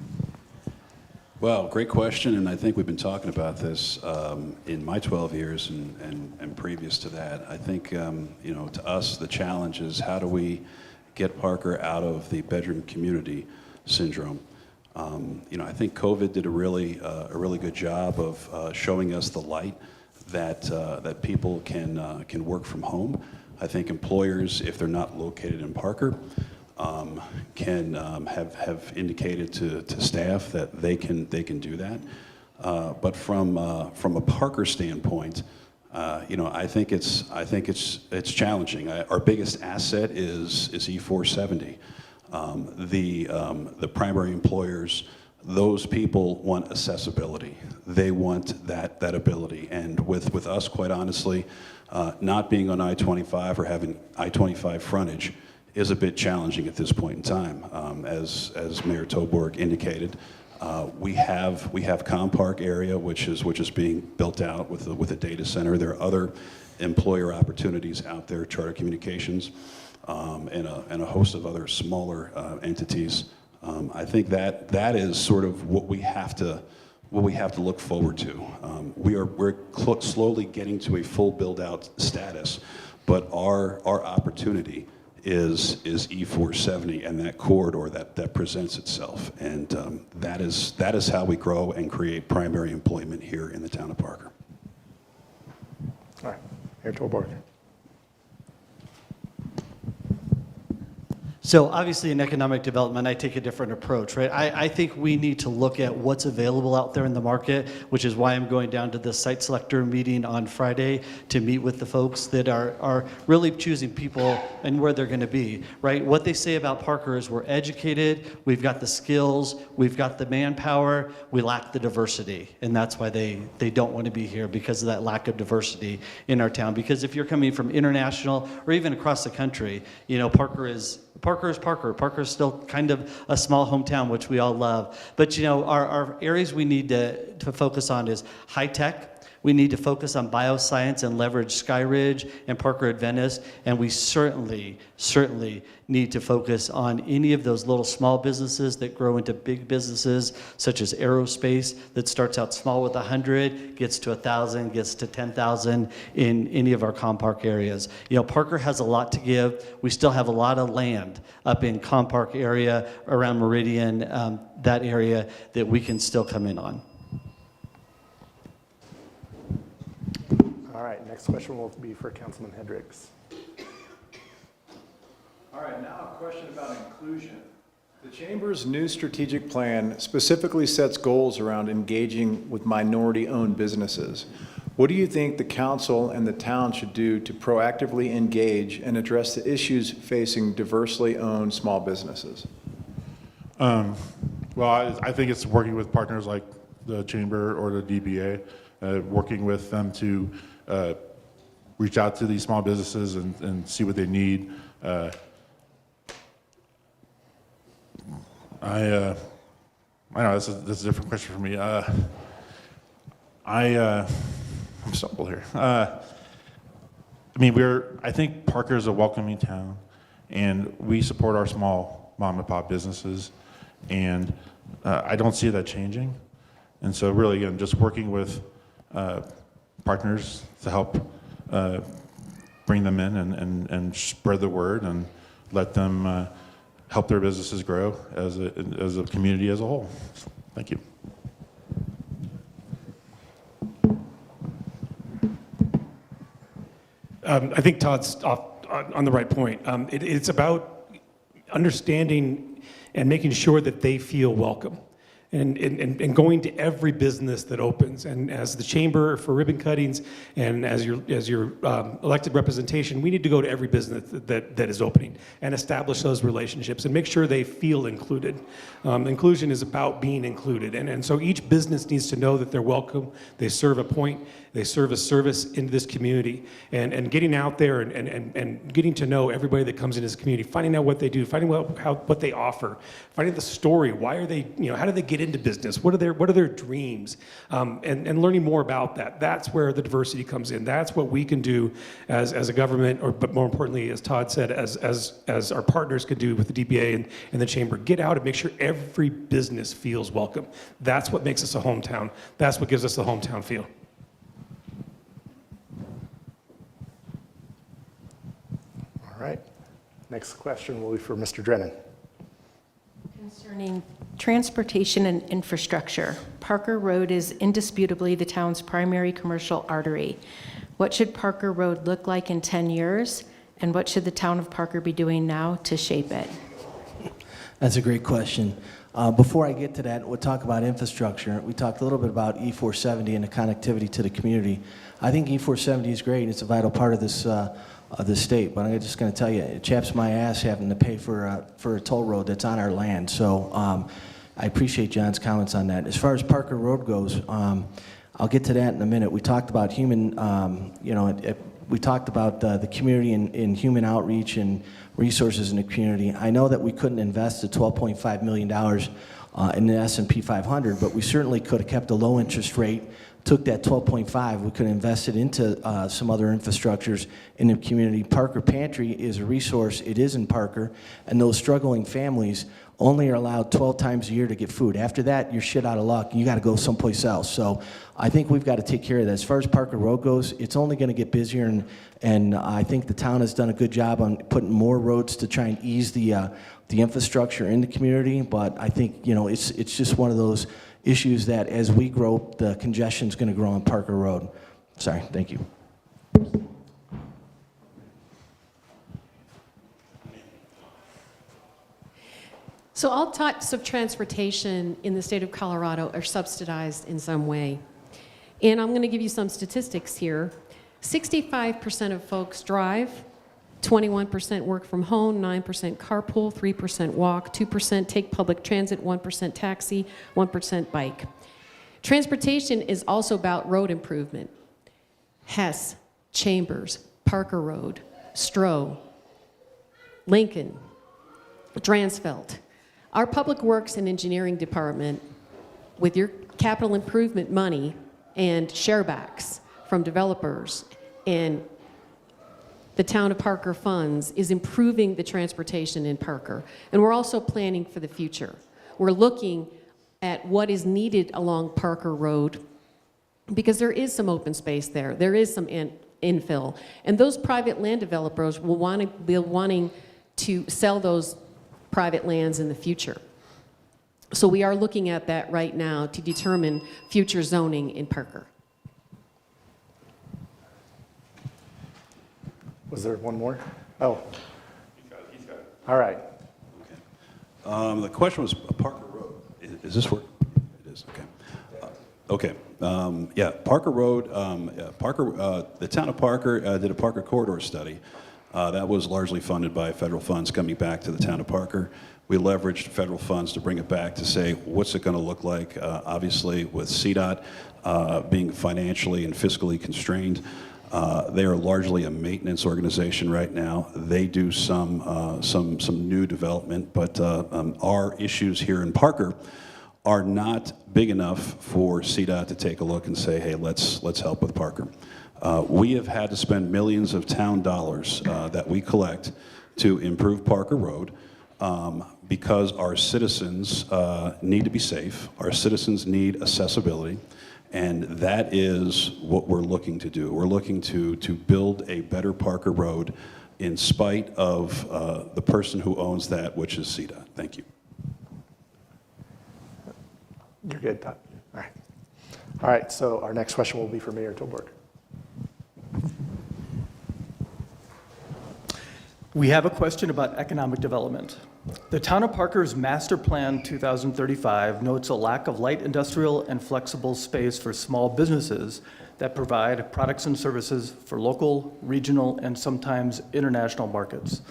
Well, great question, and I think we've been talking about this in my 12 years and previous to that. I think, to us, the challenge is how do we get Parker out of the bedroom community syndrome? I think COVID did a really good job of showing us the light that people can work from home. I think employers, if they're not located in Parker, can have indicated to staff that they can do that. But from a Parker standpoint, I think it's challenging. Our biggest asset is E470. The primary employers, those people want accessibility. They want that ability. And with us, quite honestly, not being on I-25 or having I-25 frontage is a bit challenging at this point in time. As Mayor Toborg indicated, we have Compark area, which is being built out with a data center. There are other employer opportunities out there, Charter Communications, and a host of other smaller entities. I think that is sort of what we have to look forward to. We're slowly getting to a full build-out status, but our opportunity is E470 and that corridor that presents itself, and that is how we grow and create primary employment here in the town of Parker. All right, Mayor Toborg. So obviously in economic development, I take a different approach, right? I think we need to look at what's available out there in the market, which is why I'm going down to the site selector meeting on Friday to meet with the folks that are really choosing people and where they're going to be, right? What they say about Parker is we're educated, we've got the skills, we've got the manpower, we lack the diversity. And that's why they don't want to be here, because of that lack of diversity in our town. Because if you're coming from international or even across the country, Parker is Parker. Parker is still kind of a small hometown, which we all love. But our areas we need to focus on is high tech. We need to focus on bioscience and leverage Sky Ridge and Parker Adventist. And we certainly need to focus on any of those little small businesses that grow into big businesses, such as aerospace, that starts out small with 100, gets to 1,000, gets to 10,000 in any of our Compark areas. Parker has a lot to give. We still have a lot of land up in Compark area, around Meridian, that area that we can still come in on. All right, next question will be for Councilman Hendricks. All right, now a question about inclusion. The Chamber's new strategic plan specifically sets goals around engaging with minority-owned businesses. What do you think the council and the town should do to proactively engage and address the issues facing diversely owned small businesses? Well, I think it's working with partners like the Chamber or the DBA, working with them to reach out to these small businesses and see what they need. I know this is a different question for me. I'm stumbled here. I think Parker is a welcoming town, and we support our small mom and pop businesses, and I don't see that changing. And so really, again, just working with partners to help bring them in and spread the word and let them help their businesses grow as a community as a whole. Thank you. I think Todd's on the right point. It's about understanding and making sure that they feel welcome. And going to every business that opens. And as the chamber for ribbon cuttings and as your elected representation, we need to go to every business that is opening and establish those relationships and make sure they feel included. Inclusion is about being included. And so each business needs to know that they're welcome, they serve a point, they serve a service into this community. And getting out there and getting to know everybody that comes into this community, finding out what they do, finding out what they offer, finding the story, why are they, how do they get into business? What are their dreams? And learning more about that. That's where the diversity comes in. That's what we can do as a government, but more importantly, as Todd said, as our partners could do with the DBA and the chamber. Get out and make sure every business feels welcome. That's what makes us a hometown. That's what gives us the hometown feel. All right. Next question will be for Mr. Drennan. Concerning transportation and infrastructure, Parker Road is indisputably the town's primary commercial artery. What should Parker Road look like in 10 years, and what should the town of Parker be doing now to shape it? That's a great question. Before I get to that, we'll talk about infrastructure. We talked a little bit about E470 and the connectivity to the community. I think E470 is great. It's a vital part of this state, but I'm just going to tell you, it chaps my ass having to pay for a toll road that's on our land. So I appreciate John's comments on that. As far as Parker Road goes, I'll get to that in a minute. We talked about we talked about the community and human outreach and resources in the community. I know that we couldn't invest the $12.5 million in the S&P 500, but we certainly could have kept a low interest rate, took that 12.5, we could have invested into some other infrastructures in the community. Parker Pantry is a resource. It is in Parker, and those struggling families only are allowed 12 times a year to get food. After that, you're shit out of luck. You got to go someplace else. So I think we've got to take care of that. As far as Parker Road goes, it's only going to get busier, and I think the town has done a good job on putting more roads to try and ease the infrastructure in the community. But I think it's just one of those issues that as we grow, the congestion is going to grow on Parker Road. Sorry, thank you. So all types of transportation in the state of Colorado are subsidized in some way. And I'm going to give you some statistics here. 65% of folks drive, 21% work from home, 9% carpool, 3% walk, 2% take public transit, 1% taxi, 1% bike. Transportation is also about road improvement. Hess, Chambers, Parker Road, Stroh, Lincoln, Dransfeld. Our Public Works and Engineering Department, with your capital improvement money and sharebacks from developers and the town of Parker funds, is improving the transportation in Parker. And we're also planning for the future. We're looking at what is needed along Parker Road because there is some open space there. There is some infill. And those private land developers will be wanting to sell those private lands in the future. So we are looking at that right now to determine future zoning in Parker. Was there one more? Oh. He's got it. All right. The question was Parker Road. Is this work? It is, okay. Yeah, Parker Road, the town of Parker did a Parker corridor study. That was largely funded by federal funds coming back to the town of Parker. We leveraged federal funds to bring it back to say, what's it going to look like? Obviously, with CDOT being financially and fiscally constrained, they are largely a maintenance organization right now. They do some new development, but our issues here in Parker are not big enough for CDOT to take a look and say, hey, let's help with Parker. We have had to spend millions of town dollars that we collect to improve Parker Road because our citizens need to be safe, our citizens need accessibility, and that is what we're looking to do. We're looking to build a better Parker Road in spite of the person who owns that, which is CDOT. Thank you. You're good, Todd. All right. All right, so our next question will be for Mayor Tilburg. We have a question about economic development. The Town of Parker's Master Plan 2035 notes a lack of light industrial and flexible space for small businesses that provide products and services for local, regional, and sometimes international markets.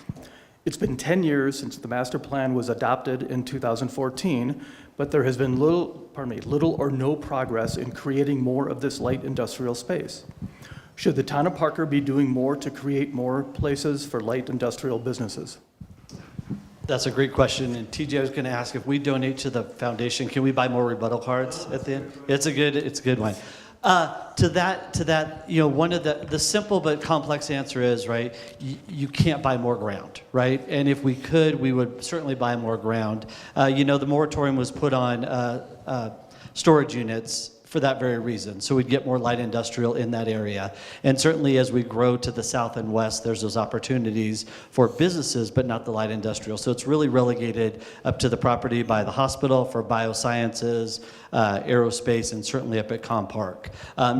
It's been 10 years since the master plan was adopted in 2014, but there has been little or no progress in creating more of this light industrial space. Should the town of Parker be doing more to create more places for light industrial businesses? That's a great question. And TJ, I was going to ask, if we donate to the foundation, can we buy more rebuttal cards at the end? It's a good one. To that, you know, one of the simple but complex answer is, right, you can't buy more ground, right? And if we could, we would certainly buy more ground. You know, the moratorium was put on storage units for that very reason. So we'd get more light industrial in that area. And certainly as we grow to the south and west, there's those opportunities for businesses, but not the light industrial. So it's really relegated up to the property by the hospital for biosciences, aerospace, and certainly up at Com Park.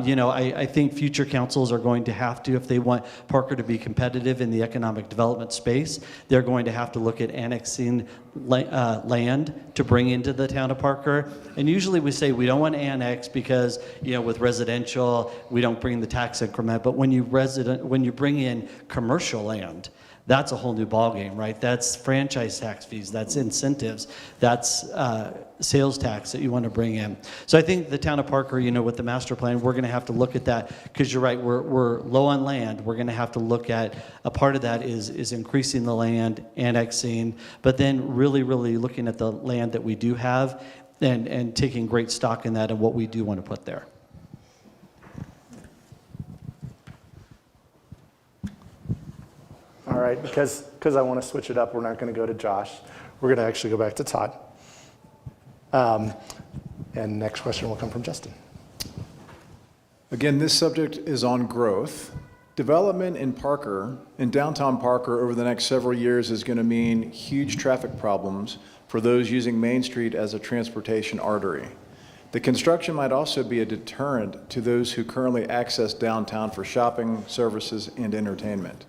You know, I think future councils are going to have to, if they want Parker to be competitive in the economic development space, they're going to have to look at annexing land to bring into the town of Parker. And usually we say we don't want to annex because, you know, with residential, we don't bring the tax increment. But when you bring in commercial land, that's a whole new ballgame, right? That's franchise tax fees, that's incentives, that's sales tax that you want to bring in. So I think the town of Parker, you know, with the master plan, we're going to have to look at that because you're right, we're low on land. We're going to have to look at a part of that is increasing the land, annexing, but then really looking at the land that we do have and taking great stock in that and what we do want to put there. All right, because I want to switch it up, we're not going to go to Josh. We're going to actually go back to Todd. And next question will come from Justin. Again, this subject is on growth. Development in Parker, in downtown Parker over the next several years is going to mean huge traffic problems for those using Main Street as a transportation artery. The construction might also be a deterrent to those who currently access downtown for shopping, services, and entertainment.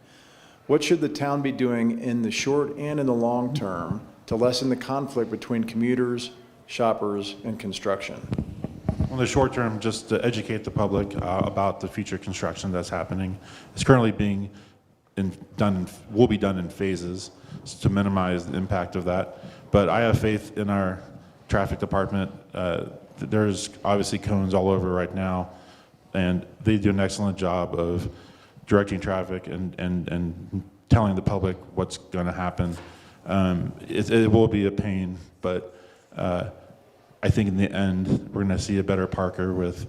What should the town be doing in the short and in the long term to lessen the conflict between commuters, shoppers, and construction? In the short term, just to educate the public about the future construction that's happening. It's currently being will be done in phases to minimize the impact of that. But I have faith in our traffic department. There's obviously cones all over right now, and they do an excellent job of directing traffic and telling the public what's going to happen. It will be a pain, but I think in the end, we're going to see a better Parker with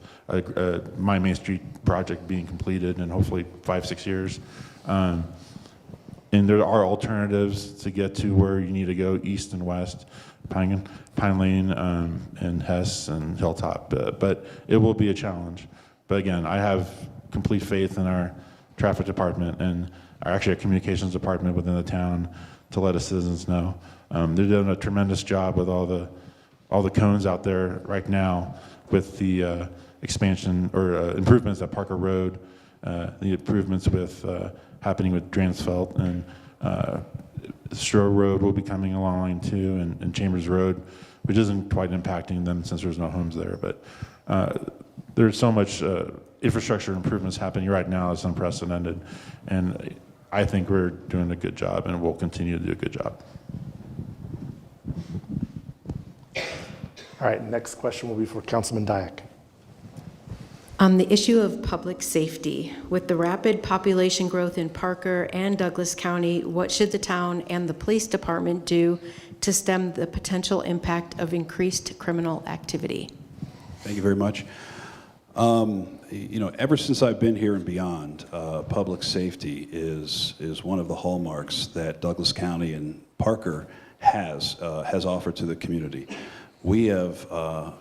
My Main Street project being completed in hopefully 5-6 years. And there are alternatives to get to where you need to go, east and west, Pine Lane and Hess and Hilltop. But it will be a challenge. But again, I have complete faith in our traffic department and our communications department within the town to let us citizens know. They're doing a tremendous job with all the cones out there right now with the expansion or improvements at Parker Road, the improvements with happening with Dransfeld and Stroh Road will be coming along too, and Chambers Road, which isn't quite impacting them since there's no homes there. But there's so much infrastructure improvements happening right now. It's unprecedented. And I think we're doing a good job, and we'll continue to do a good job. All right, next question will be for Councilman Dyak. On the issue of public safety, with the rapid population growth in Parker and Douglas County, what should the town and the police department do to stem the potential impact of increased criminal activity? Thank you very much. Ever since I've been here and beyond, public safety is one of the hallmarks that Douglas County and Parker has offered to the community. We have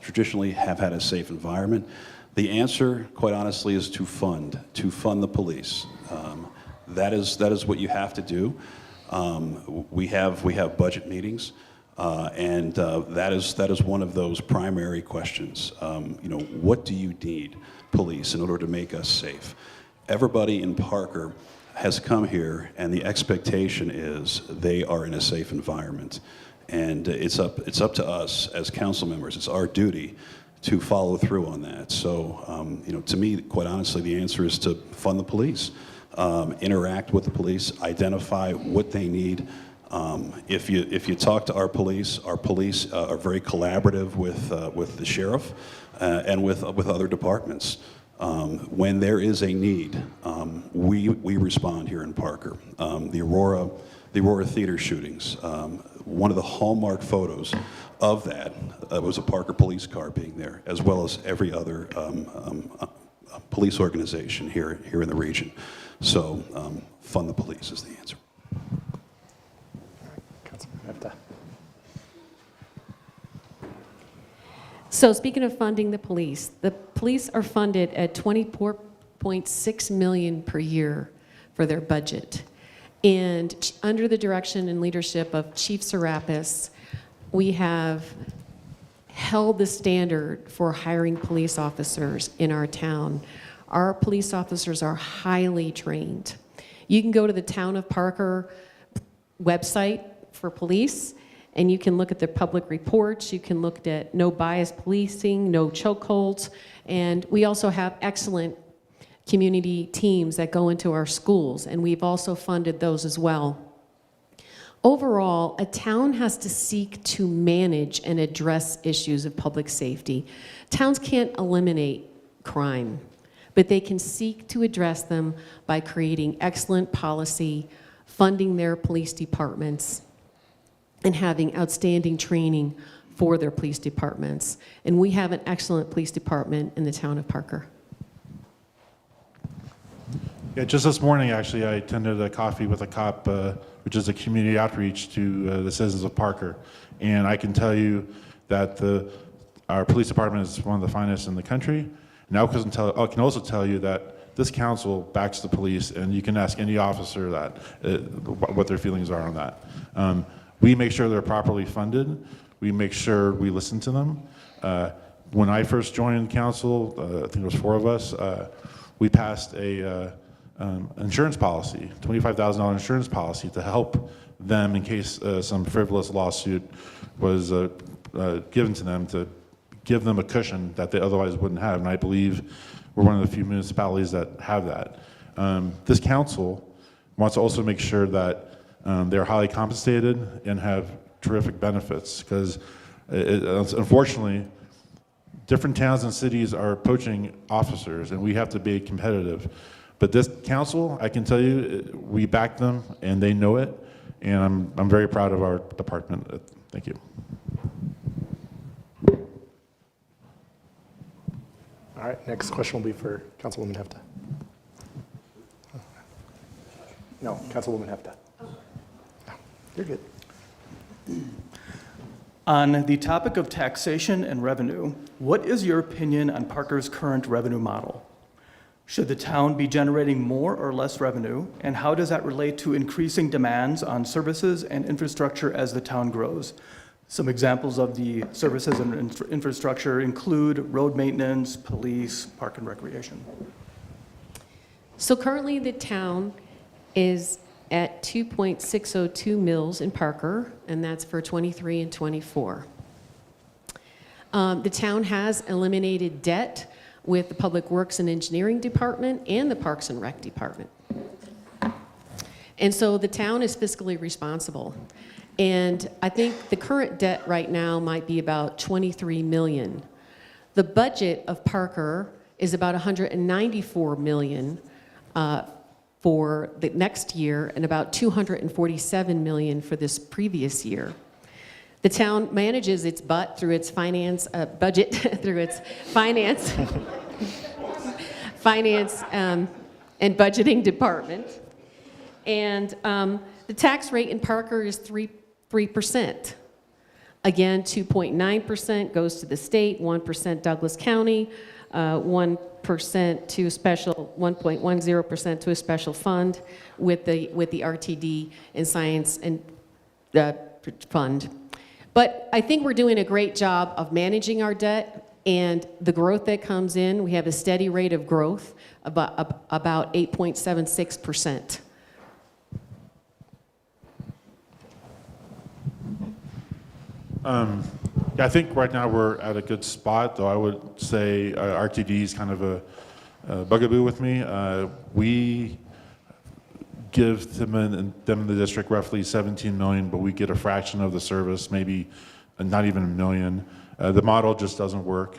traditionally have had a safe environment. The answer, quite honestly, is to fund the police. That is what you have to do. We have budget meetings, and that is one of those primary questions. What do you need, police, in order to make us safe? Everybody in Parker has come here, and the expectation is they are in a safe environment, and it's up to us as council members. It's our duty to follow through on that. So, to me, quite honestly, the answer is to fund the police, interact with the police, identify what they need. If you talk to our police are very collaborative with the sheriff and with other departments. When there is a need, we respond here in Parker. The Aurora Theater shootings, one of the hallmark photos of that was a Parker police car being there, as well as every other police organization here in the region. So fund the police is the answer. So speaking of funding the police are funded at $24.6 million per year for their budget. And under the direction and leadership of Chief Serapis, we have held the standard for hiring police officers in our town. Our police officers are highly trained. You can go to the Town of Parker website for police, and you can look at their public reports. You can look at no bias policing, no chokeholds, and we also have excellent community teams that go into our schools, and we've also funded those as well. Overall, a town has to seek to manage and address issues of public safety. Towns can't eliminate crime, but they can seek to address them by creating excellent policy, funding their police departments, and having outstanding training for their police departments. And we have an excellent police department in the town of Parker. Yeah, just this morning, actually, I attended a coffee with a cop, which is a community outreach to the citizens of Parker. And I can tell you that our police department is one of the finest in the country. And I can also tell you that this council backs the police, and you can ask any officer that what their feelings are on that. We make sure they're properly funded. We make sure we listen to them. When I first joined council, I think it was 4 of us, we passed a insurance policy, $25,000 insurance policy to help them in case some frivolous lawsuit was given to them, to give them a cushion that they otherwise wouldn't have. And I believe we're one of the few municipalities that have that. This council wants to also make sure that they're highly compensated and have terrific benefits, because unfortunately, different towns and cities are poaching officers, and we have to be competitive. But this council, I can tell you, we back them, and they know it, and I'm very proud of our department. Thank you. All right, next question will be for Councilwoman Hefta. No, Councilwoman Hefta. No, you're good. On the topic of taxation and revenue, what is your opinion on Parker's current revenue model? Should the town be generating more or less revenue, and how does that relate to increasing demands on services and infrastructure as the town grows? Some examples of the services and infrastructure include road maintenance, police, park and recreation. So currently the town is at 2.602 mills in Parker, and that's for 23 and 24. The town has eliminated debt with the Public Works and Engineering Department and the Parks and Rec Department. And so the town is fiscally responsible. And I think the current debt right now might be about 23 million. The budget of Parker is about 194 million for the next year and about 247 million for this previous year. The town manages its through its finance budget through its finance and budgeting department. And the tax rate in Parker is 3%. Again, 2.9% goes to the state, 1% Douglas County, 1% to a special, 1.10% to a special fund with the RTD and science and fund. But I think we're doing a great job of managing our debt and the growth that comes in. We have a steady rate of growth, about 8.76%. Yeah, I think right now we're at a good spot, though I would say RTD is kind of a bugaboo with me. We give them in the district roughly 17 million, but we get a fraction of the service, maybe not even a million. The model just doesn't work.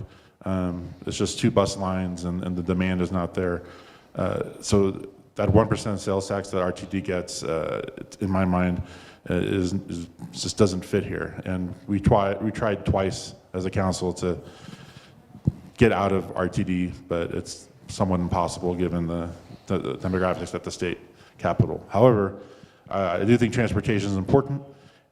It's just 2 bus lines and the demand is not there. So that 1% sales tax that RTD gets, in my mind, is just doesn't fit here. And we tried twice as a council to get out of RTD, but it's somewhat impossible given the demographics at the state capital. However, I do think transportation is important,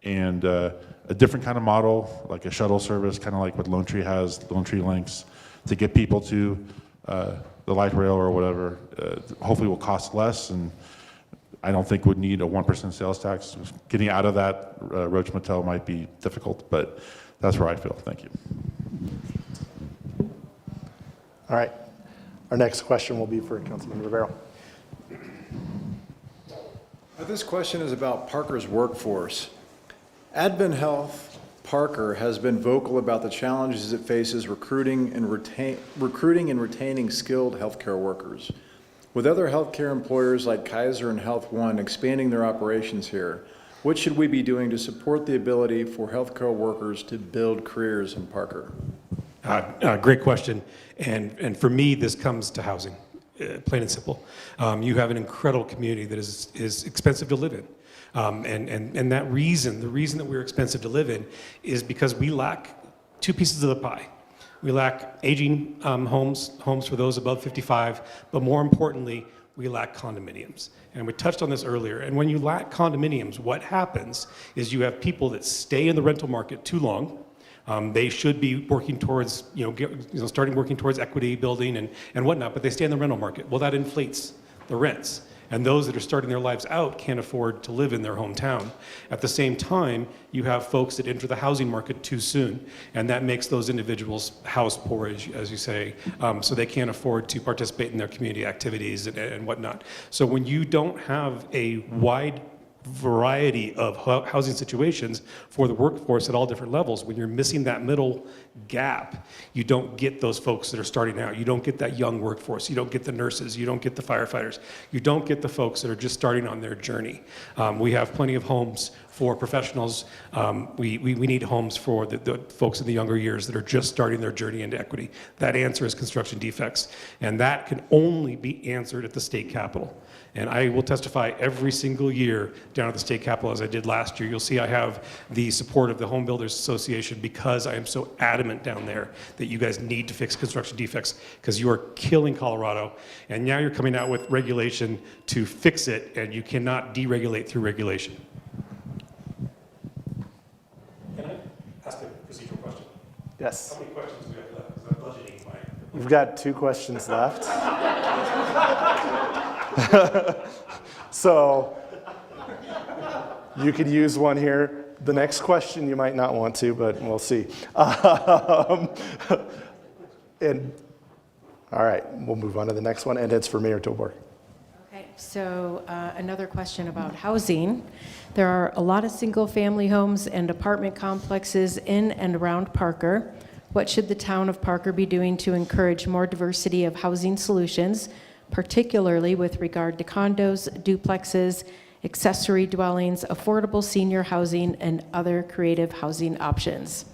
and a different kind of model, like a shuttle service, kind of like what Lone Tree has, Lone Tree Links, to get people to the light rail or whatever, hopefully will cost less, and I don't think would need a 1% sales tax. Getting out of that Roach Motel might be difficult, but that's where I feel. Thank you. All right. Our next question will be for Councilman Rivera. This question is about Parker's workforce. Advent Health Parker has been vocal about the challenges it faces recruiting and retaining skilled healthcare workers. With other healthcare employers like Kaiser and Health One expanding their operations here, what should we be doing to support the ability for healthcare workers to build careers in Parker? Great question. And for me, this comes to housing, plain and simple. You have an incredible community that is expensive to live in. And the reason that we're expensive to live in is because we lack 2 pieces of the pie. We lack aging homes for those above 55, but more importantly, we lack condominiums. And we touched on this earlier. And when you lack condominiums, what happens is you have people that stay in the rental market too long. They should be working towards, starting working towards equity building and whatnot, but they stay in the rental market. Well, that inflates the rents. And those that are starting their lives out can't afford to live in their hometown. At the same time, you have folks that enter the housing market too soon, and that makes those individuals house poor, as you say, so they can't afford to participate in their community activities and whatnot. So when you don't have a wide variety of housing situations for the workforce at all different levels, when you're missing that middle gap, you don't get those folks that are starting out. You don't get that young workforce. You don't get the nurses. You don't get the firefighters. You don't get the folks that are just starting on their journey. We have plenty of homes for professionals. We need homes for the folks in the younger years that are just starting their journey into equity. That answer is construction defects, and that can only be answered at the state capitol. And I will testify every single year down at the state capitol, as I did last year. You'll see I have the support of the Home Builders Association because I am so adamant down there that you guys need to fix construction defects because you are killing Colorado. And now you're coming out with regulation to fix it, and you cannot deregulate through regulation. Can I ask a procedural question? Yes. How many questions do we have left? Because I'm budgeting my... You've got 2 questions left. So you could use one here. The next question you might not want to, but we'll see. And all right, we'll move on to the next one, and it's for Mayor Toborg. Okay. so another question about housing. There are a lot of single-family homes and apartment complexes in and around Parker. What should the town of Parker be doing to encourage more diversity of housing solutions, particularly with regard to condos, duplexes, accessory dwellings, affordable senior housing, and other creative housing options?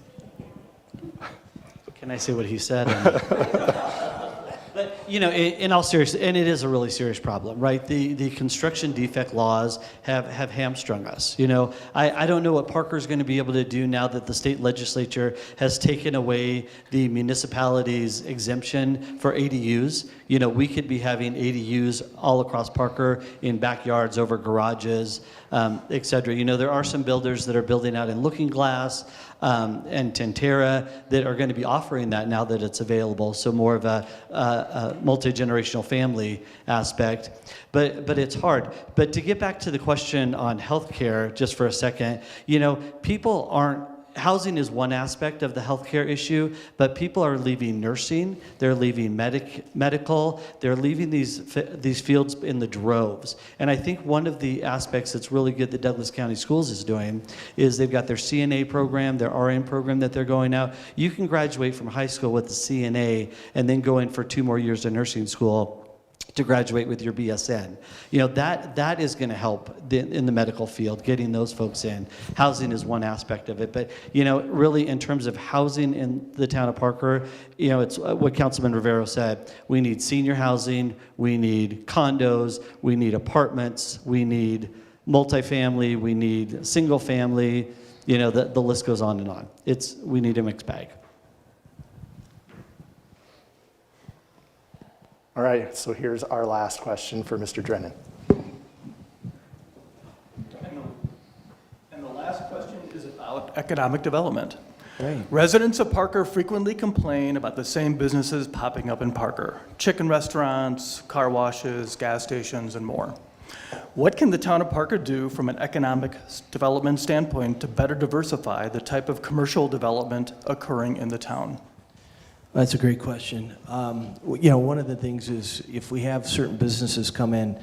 Can I say what he said? But, you know, in all seriousness, and it is a really serious problem, right? The construction defect laws have hamstrung us. You know, I don't know what Parker's going to be able to do now that the state legislature has taken away the municipality's exemption for ADUs. You know, we could be having ADUs all across Parker in backyards, over garages, et cetera. You know, there are some builders that are building out in Looking Glass and Tentera that are going to be offering that now that it's available. So more of a multi-generational family aspect. But it's hard. But to get back to the question on healthcare just for a second, you know, people aren't, housing is one aspect of the healthcare issue, but people are leaving nursing, they're leaving medical, they're leaving these fields in the droves. And I think one of the aspects that's really good that Douglas County Schools is doing is they've got their CNA program, their RN program that they're going out. You can graduate from high school with a CNA and then go in for 2 more years of nursing school to graduate with your BSN. You know, that is going to help in the medical field, getting those folks in. Housing is one aspect of it. But, you know, really in terms of housing in the town of Parker, you know, it's what Councilman Rivero said. We need senior housing, we need condos, we need apartments, we need multifamily, we need single family. You know, the list goes on and on. We need a mixed bag. All right, so here's our last question for Mr. Drennan. And the last question is about economic development. Great. Residents of Parker frequently complain about the same businesses popping up in Parker: chicken restaurants, car washes, gas stations, and more. What can the town of Parker do from an economic development standpoint to better diversify the type of commercial development occurring in the town? That's a great question. You know, one of the things is if we have certain businesses come in,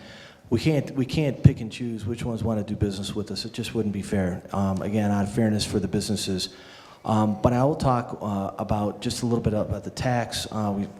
we can't pick and choose which ones want to do business with us. It just wouldn't be fair. Again, out of fairness for the businesses. But I will talk about just a little bit about the tax.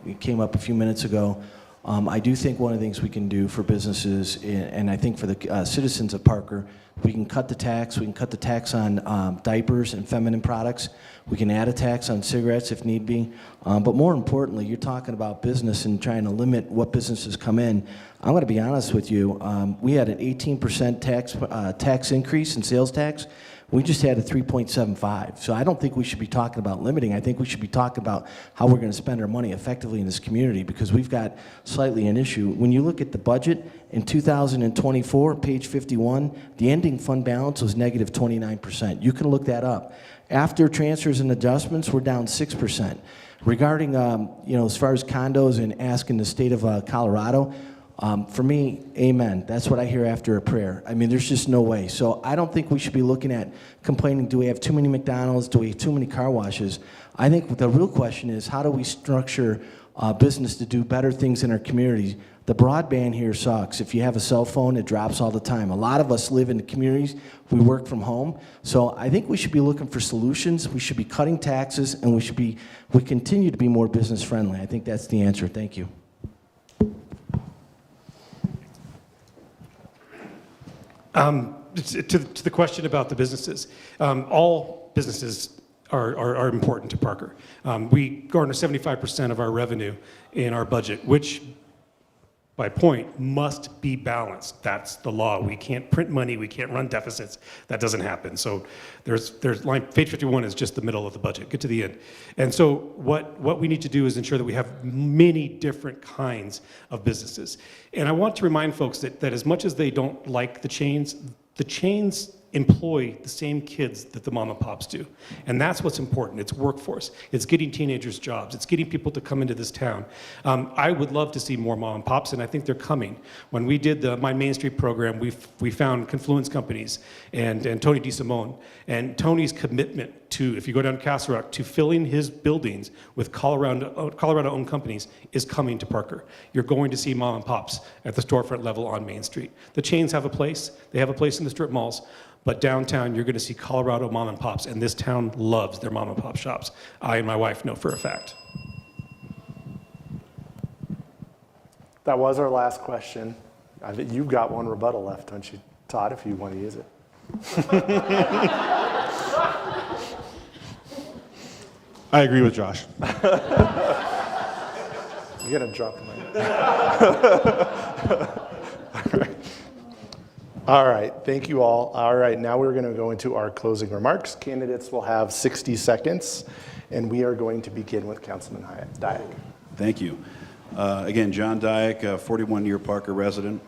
We came up a few minutes ago. I do think one of the things we can do for businesses, and I think for the citizens of Parker, we can cut the tax. We can cut the tax on diapers and feminine products. We can add a tax on cigarettes if need be. But more importantly, you're talking about business and trying to limit what businesses come in. I'm going to be honest with you. We had an 18% tax increase in sales tax. We just had a 3.75. So I don't think we should be talking about limiting. I think we should be talking about how we're going to spend our money effectively in this community, because we've got slightly an issue. When you look at the budget in 2024, page 51, the ending fund balance was negative 29%. You can look that up. After transfers and adjustments, we're down 6%. Regarding, you know, as far as condos and asking the state of Colorado, for me, amen. That's what I hear after a prayer. I mean, there's just no way. So I don't think we should be looking at complaining, do we have too many McDonald's? Do we have too many car washes? I think the real question is, how do we structure business to do better things in our communities? The broadband here sucks. If you have a cell phone, it drops all the time. A lot of us live in the communities. We work from home. So I think we should be looking for solutions. We should be cutting taxes, and we continue to be more business friendly. I think that's the answer. Thank you. To the question about the businesses, all businesses are important to Parker. We garner 75% of our revenue in our budget, which, by point, must be balanced. That's the law. We can't print money. We can't run deficits. That doesn't happen. So there's page 51 is just the middle of the budget. Get to the end. And so what we need to do is ensure that we have many different kinds of businesses. And I want to remind folks that as much as they don't like the chains employ the same kids that the mom and pops do. And that's what's important. It's workforce. It's getting teenagers jobs. It's getting people to come into this town. I would love to see more mom and pops, and I think they're coming. When we did the My Main Street program, we found Confluence Companies and Tony DeSimone. And Tony's commitment to, if you go down to Castle Rock, to filling his buildings with Colorado-owned companies is coming to Parker. You're going to see mom and pops at the storefront level on Main Street. The chains have a place. They have a place in the strip malls. But downtown, you're going to see Colorado mom and pops, and this town loves their mom and pop shops. I and my wife know for a fact. That was our last question. I think you've got one rebuttal left, don't you, Todd, if you want to use it? I agree with Josh. You're going to drop the mic. All right, thank you all. All right, now we're going to go into our closing remarks. Candidates will have 60 seconds, and we are going to begin with Councilman Dyack. Thank you. Again, John Dyack, 41-year Parker resident.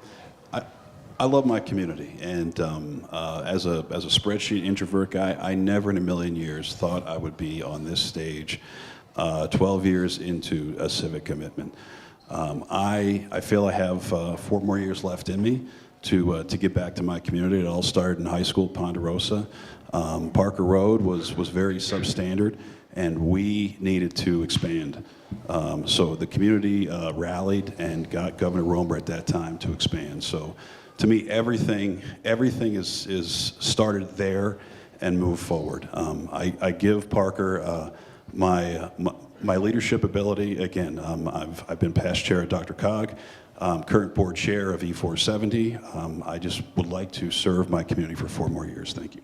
I love my community, and as a spreadsheet introvert guy, I never in a million years thought I would be on this stage 12 years into a civic commitment. I feel I have 4 more years left in me to get back to my community. It all started in high school, Ponderosa. Parker Road was very substandard, and we needed to expand. So the community rallied and got Governor Romer at that time to expand. So to me, everything is started there and moved forward. I give Parker my leadership ability. Again, I've been past chair at DRCOG, current board chair of E470. I just would like to serve my community for 4 more years. Thank you.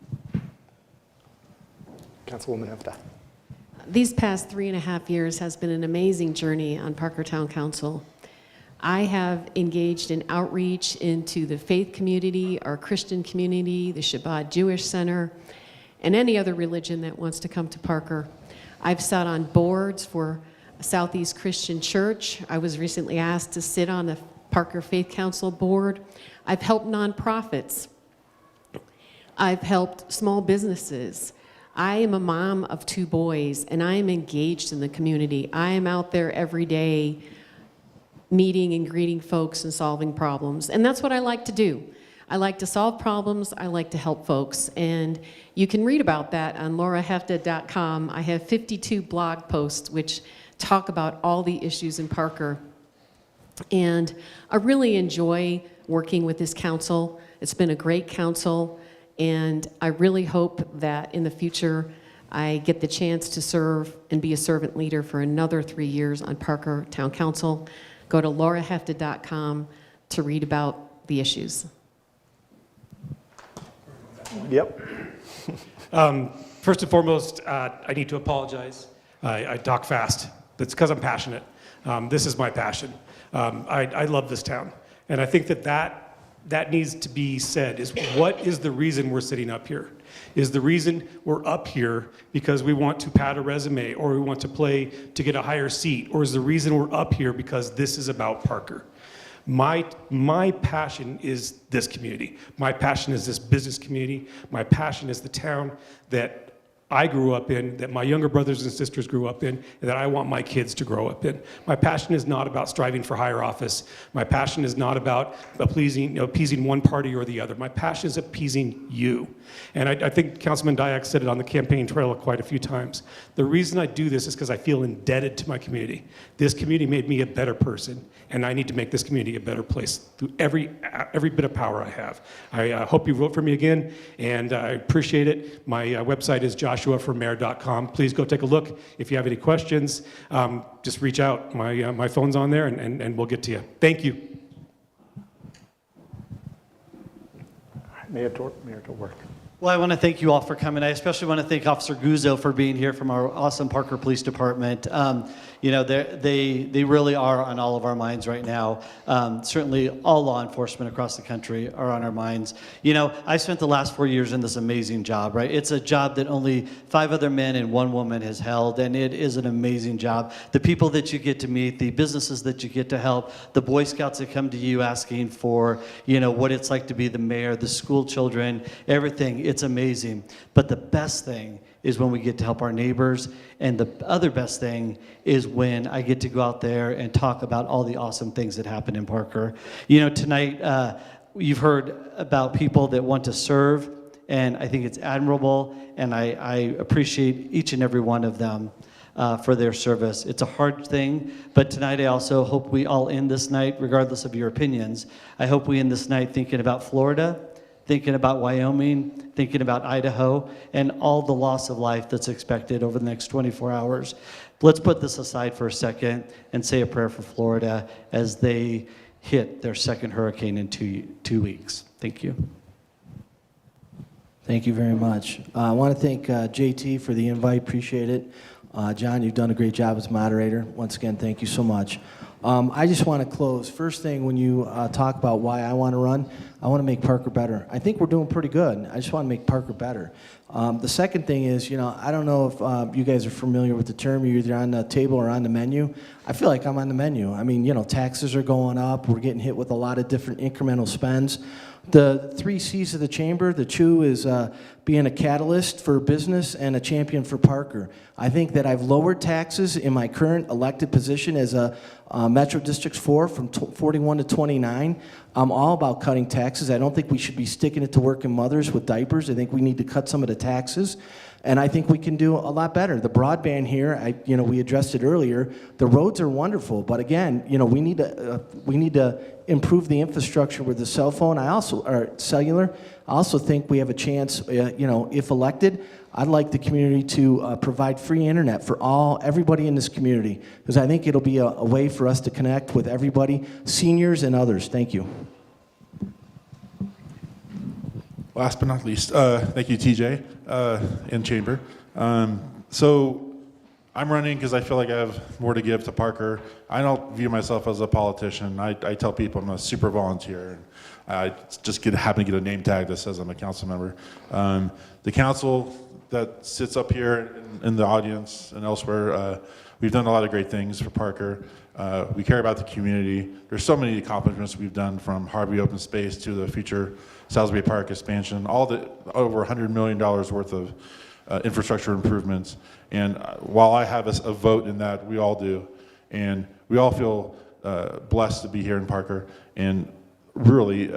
Councilwoman Hefta. These past 3.5 years has been an amazing journey on Parker Town Council. I have engaged in outreach into the faith community, our Christian community, the Shabbat Jewish Center, and any other religion that wants to come to Parker. I've sat on boards for Southeast Christian Church. I was recently asked to sit on the Parker Faith Council board. I've helped nonprofits. I've helped small businesses. I am a mom of 2 boys, and I am engaged in the community. I am out there every day meeting and greeting folks and solving problems. And that's what I like to do. I like to solve problems. I like to help folks. And you can read about that on laurahefta.com. I have 52 blog posts which talk about all the issues in Parker. And I really enjoy working with this council. It's been a great council. And I really hope that in the future I get the chance to serve and be a servant leader for another 3 years on Parker Town Council. Go to laurahefta.com to read about the issues. Yep. First and foremost, I need to apologize. I talk fast. That's because I'm passionate. This is my passion. I love this town. And I think that needs to be said, is what is the reason we're sitting up here? Is the reason we're up here because we want to pad a resume, or we want to play to get a higher seat, or is the reason we're up here because this is about Parker? My passion is this community. My passion is this business community. My passion is the town that I grew up in, that my younger brothers and sisters grew up in, and that I want my kids to grow up in. My passion is not about striving for higher office. My passion is not about appeasing one party or the other. My passion is appeasing you. And I think Councilman Dyack said it on the campaign trail quite a few times. The reason I do this is because I feel indebted to my community. This community made me a better person, and I need to make this community a better place through every bit of power I have. I hope you vote for me again, and I appreciate it. My website is joshuaformayor.com. Please go take a look. If you have any questions, just reach out. My phone's on there, and we'll get to you. Thank you. Mayor Torborg. Well, I want to thank you all for coming. I especially want to thank Officer Guzzo for being here from our awesome Parker Police Department. They really are on all of our minds right now. Certainly all law enforcement across the country are on our minds. I spent the last 4 years in this amazing job, right? It's a job that only 5 other men and 1 woman has held, and it is an amazing job. The people that you get to meet, the businesses that you get to help, the Boy Scouts that come to you asking for, what it's like to be the mayor, the school children, everything. It's amazing. But the best thing is when we get to help our neighbors, and the other best thing is when I get to go out there and talk about all the awesome things that happen in Parker. Tonight you've heard about people that want to serve and I think it's admirable, and I appreciate each and every one of them for their service. It's a hard thing, but tonight I also hope we all end this night, regardless of your opinions, I hope we end this night thinking about Florida, thinking about Wyoming, thinking about Idaho, and all the loss of life that's expected over the next 24 hours. Let's put this aside for a second and say a prayer for Florida as they hit their second hurricane in two weeks. Thank you. Thank you very much. I want to thank JT for the invite. Appreciate it. John, you've done a great job as moderator. Once again, thank you so much. I just want to close. First thing, when you talk about why I want to run, I want to make Parker better. I think we're doing pretty good. I just want to make Parker better. The second thing is, I don't know if you guys are familiar with the term, you're either on the table or on the menu. I feel like I'm on the menu. I mean, taxes are going up. We're getting hit with a lot of different incremental spends. The 3 C's of the chamber, the CHU is being a catalyst for business and a champion for Parker. I think that I've lowered taxes in my current elected position as a Metro District 4 from 41 to 29. I'm all about cutting taxes. I don't think we should be sticking it to working mothers with diapers. I think we need to cut some of the taxes. And I think we can do a lot better. The broadband here, we addressed it earlier. The roads are wonderful, but again, we need to improve the infrastructure with the cell phone. Or cellular. I also think we have a chance. If elected, I'd like the community to provide free internet for everybody in this community, because I think it'll be a way for us to connect with everybody, seniors and others. Thank you. Last but not least, thank you, TJ, in chamber. So I'm running because I feel like I have more to give to Parker. I don't view myself as a politician. I tell people I'm a super volunteer. And I just happen to get a name tag that says I'm a council member. The council that sits up here in the audience and elsewhere, we've done a lot of great things for Parker. We care about the community. There's so many accomplishments we've done, from Harvey Open Space to the future Salisbury Park expansion, all the over $100 million worth of infrastructure improvements. And while I have a vote in that, we all do. And we all feel blessed to be here in Parker. And really,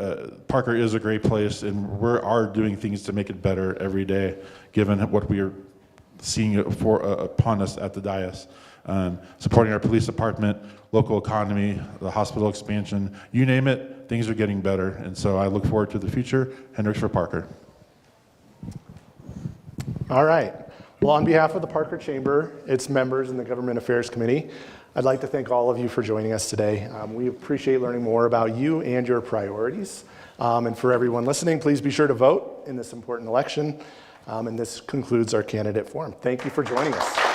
Parker is a great place, and we are doing things to make it better every day, given what we are seeing upon us at the dais. Supporting our police department, local economy, the hospital expansion, you name it, things are getting better. And so I look forward to the future. Hendricks for Parker. All right. Well, on behalf of the Parker Chamber, its members, and the Government Affairs Committee, I'd like to thank all of you for joining us today. We appreciate learning more about you and your priorities. And for everyone listening, please be sure to vote in this important election. And this concludes our candidate forum. Thank you for joining us.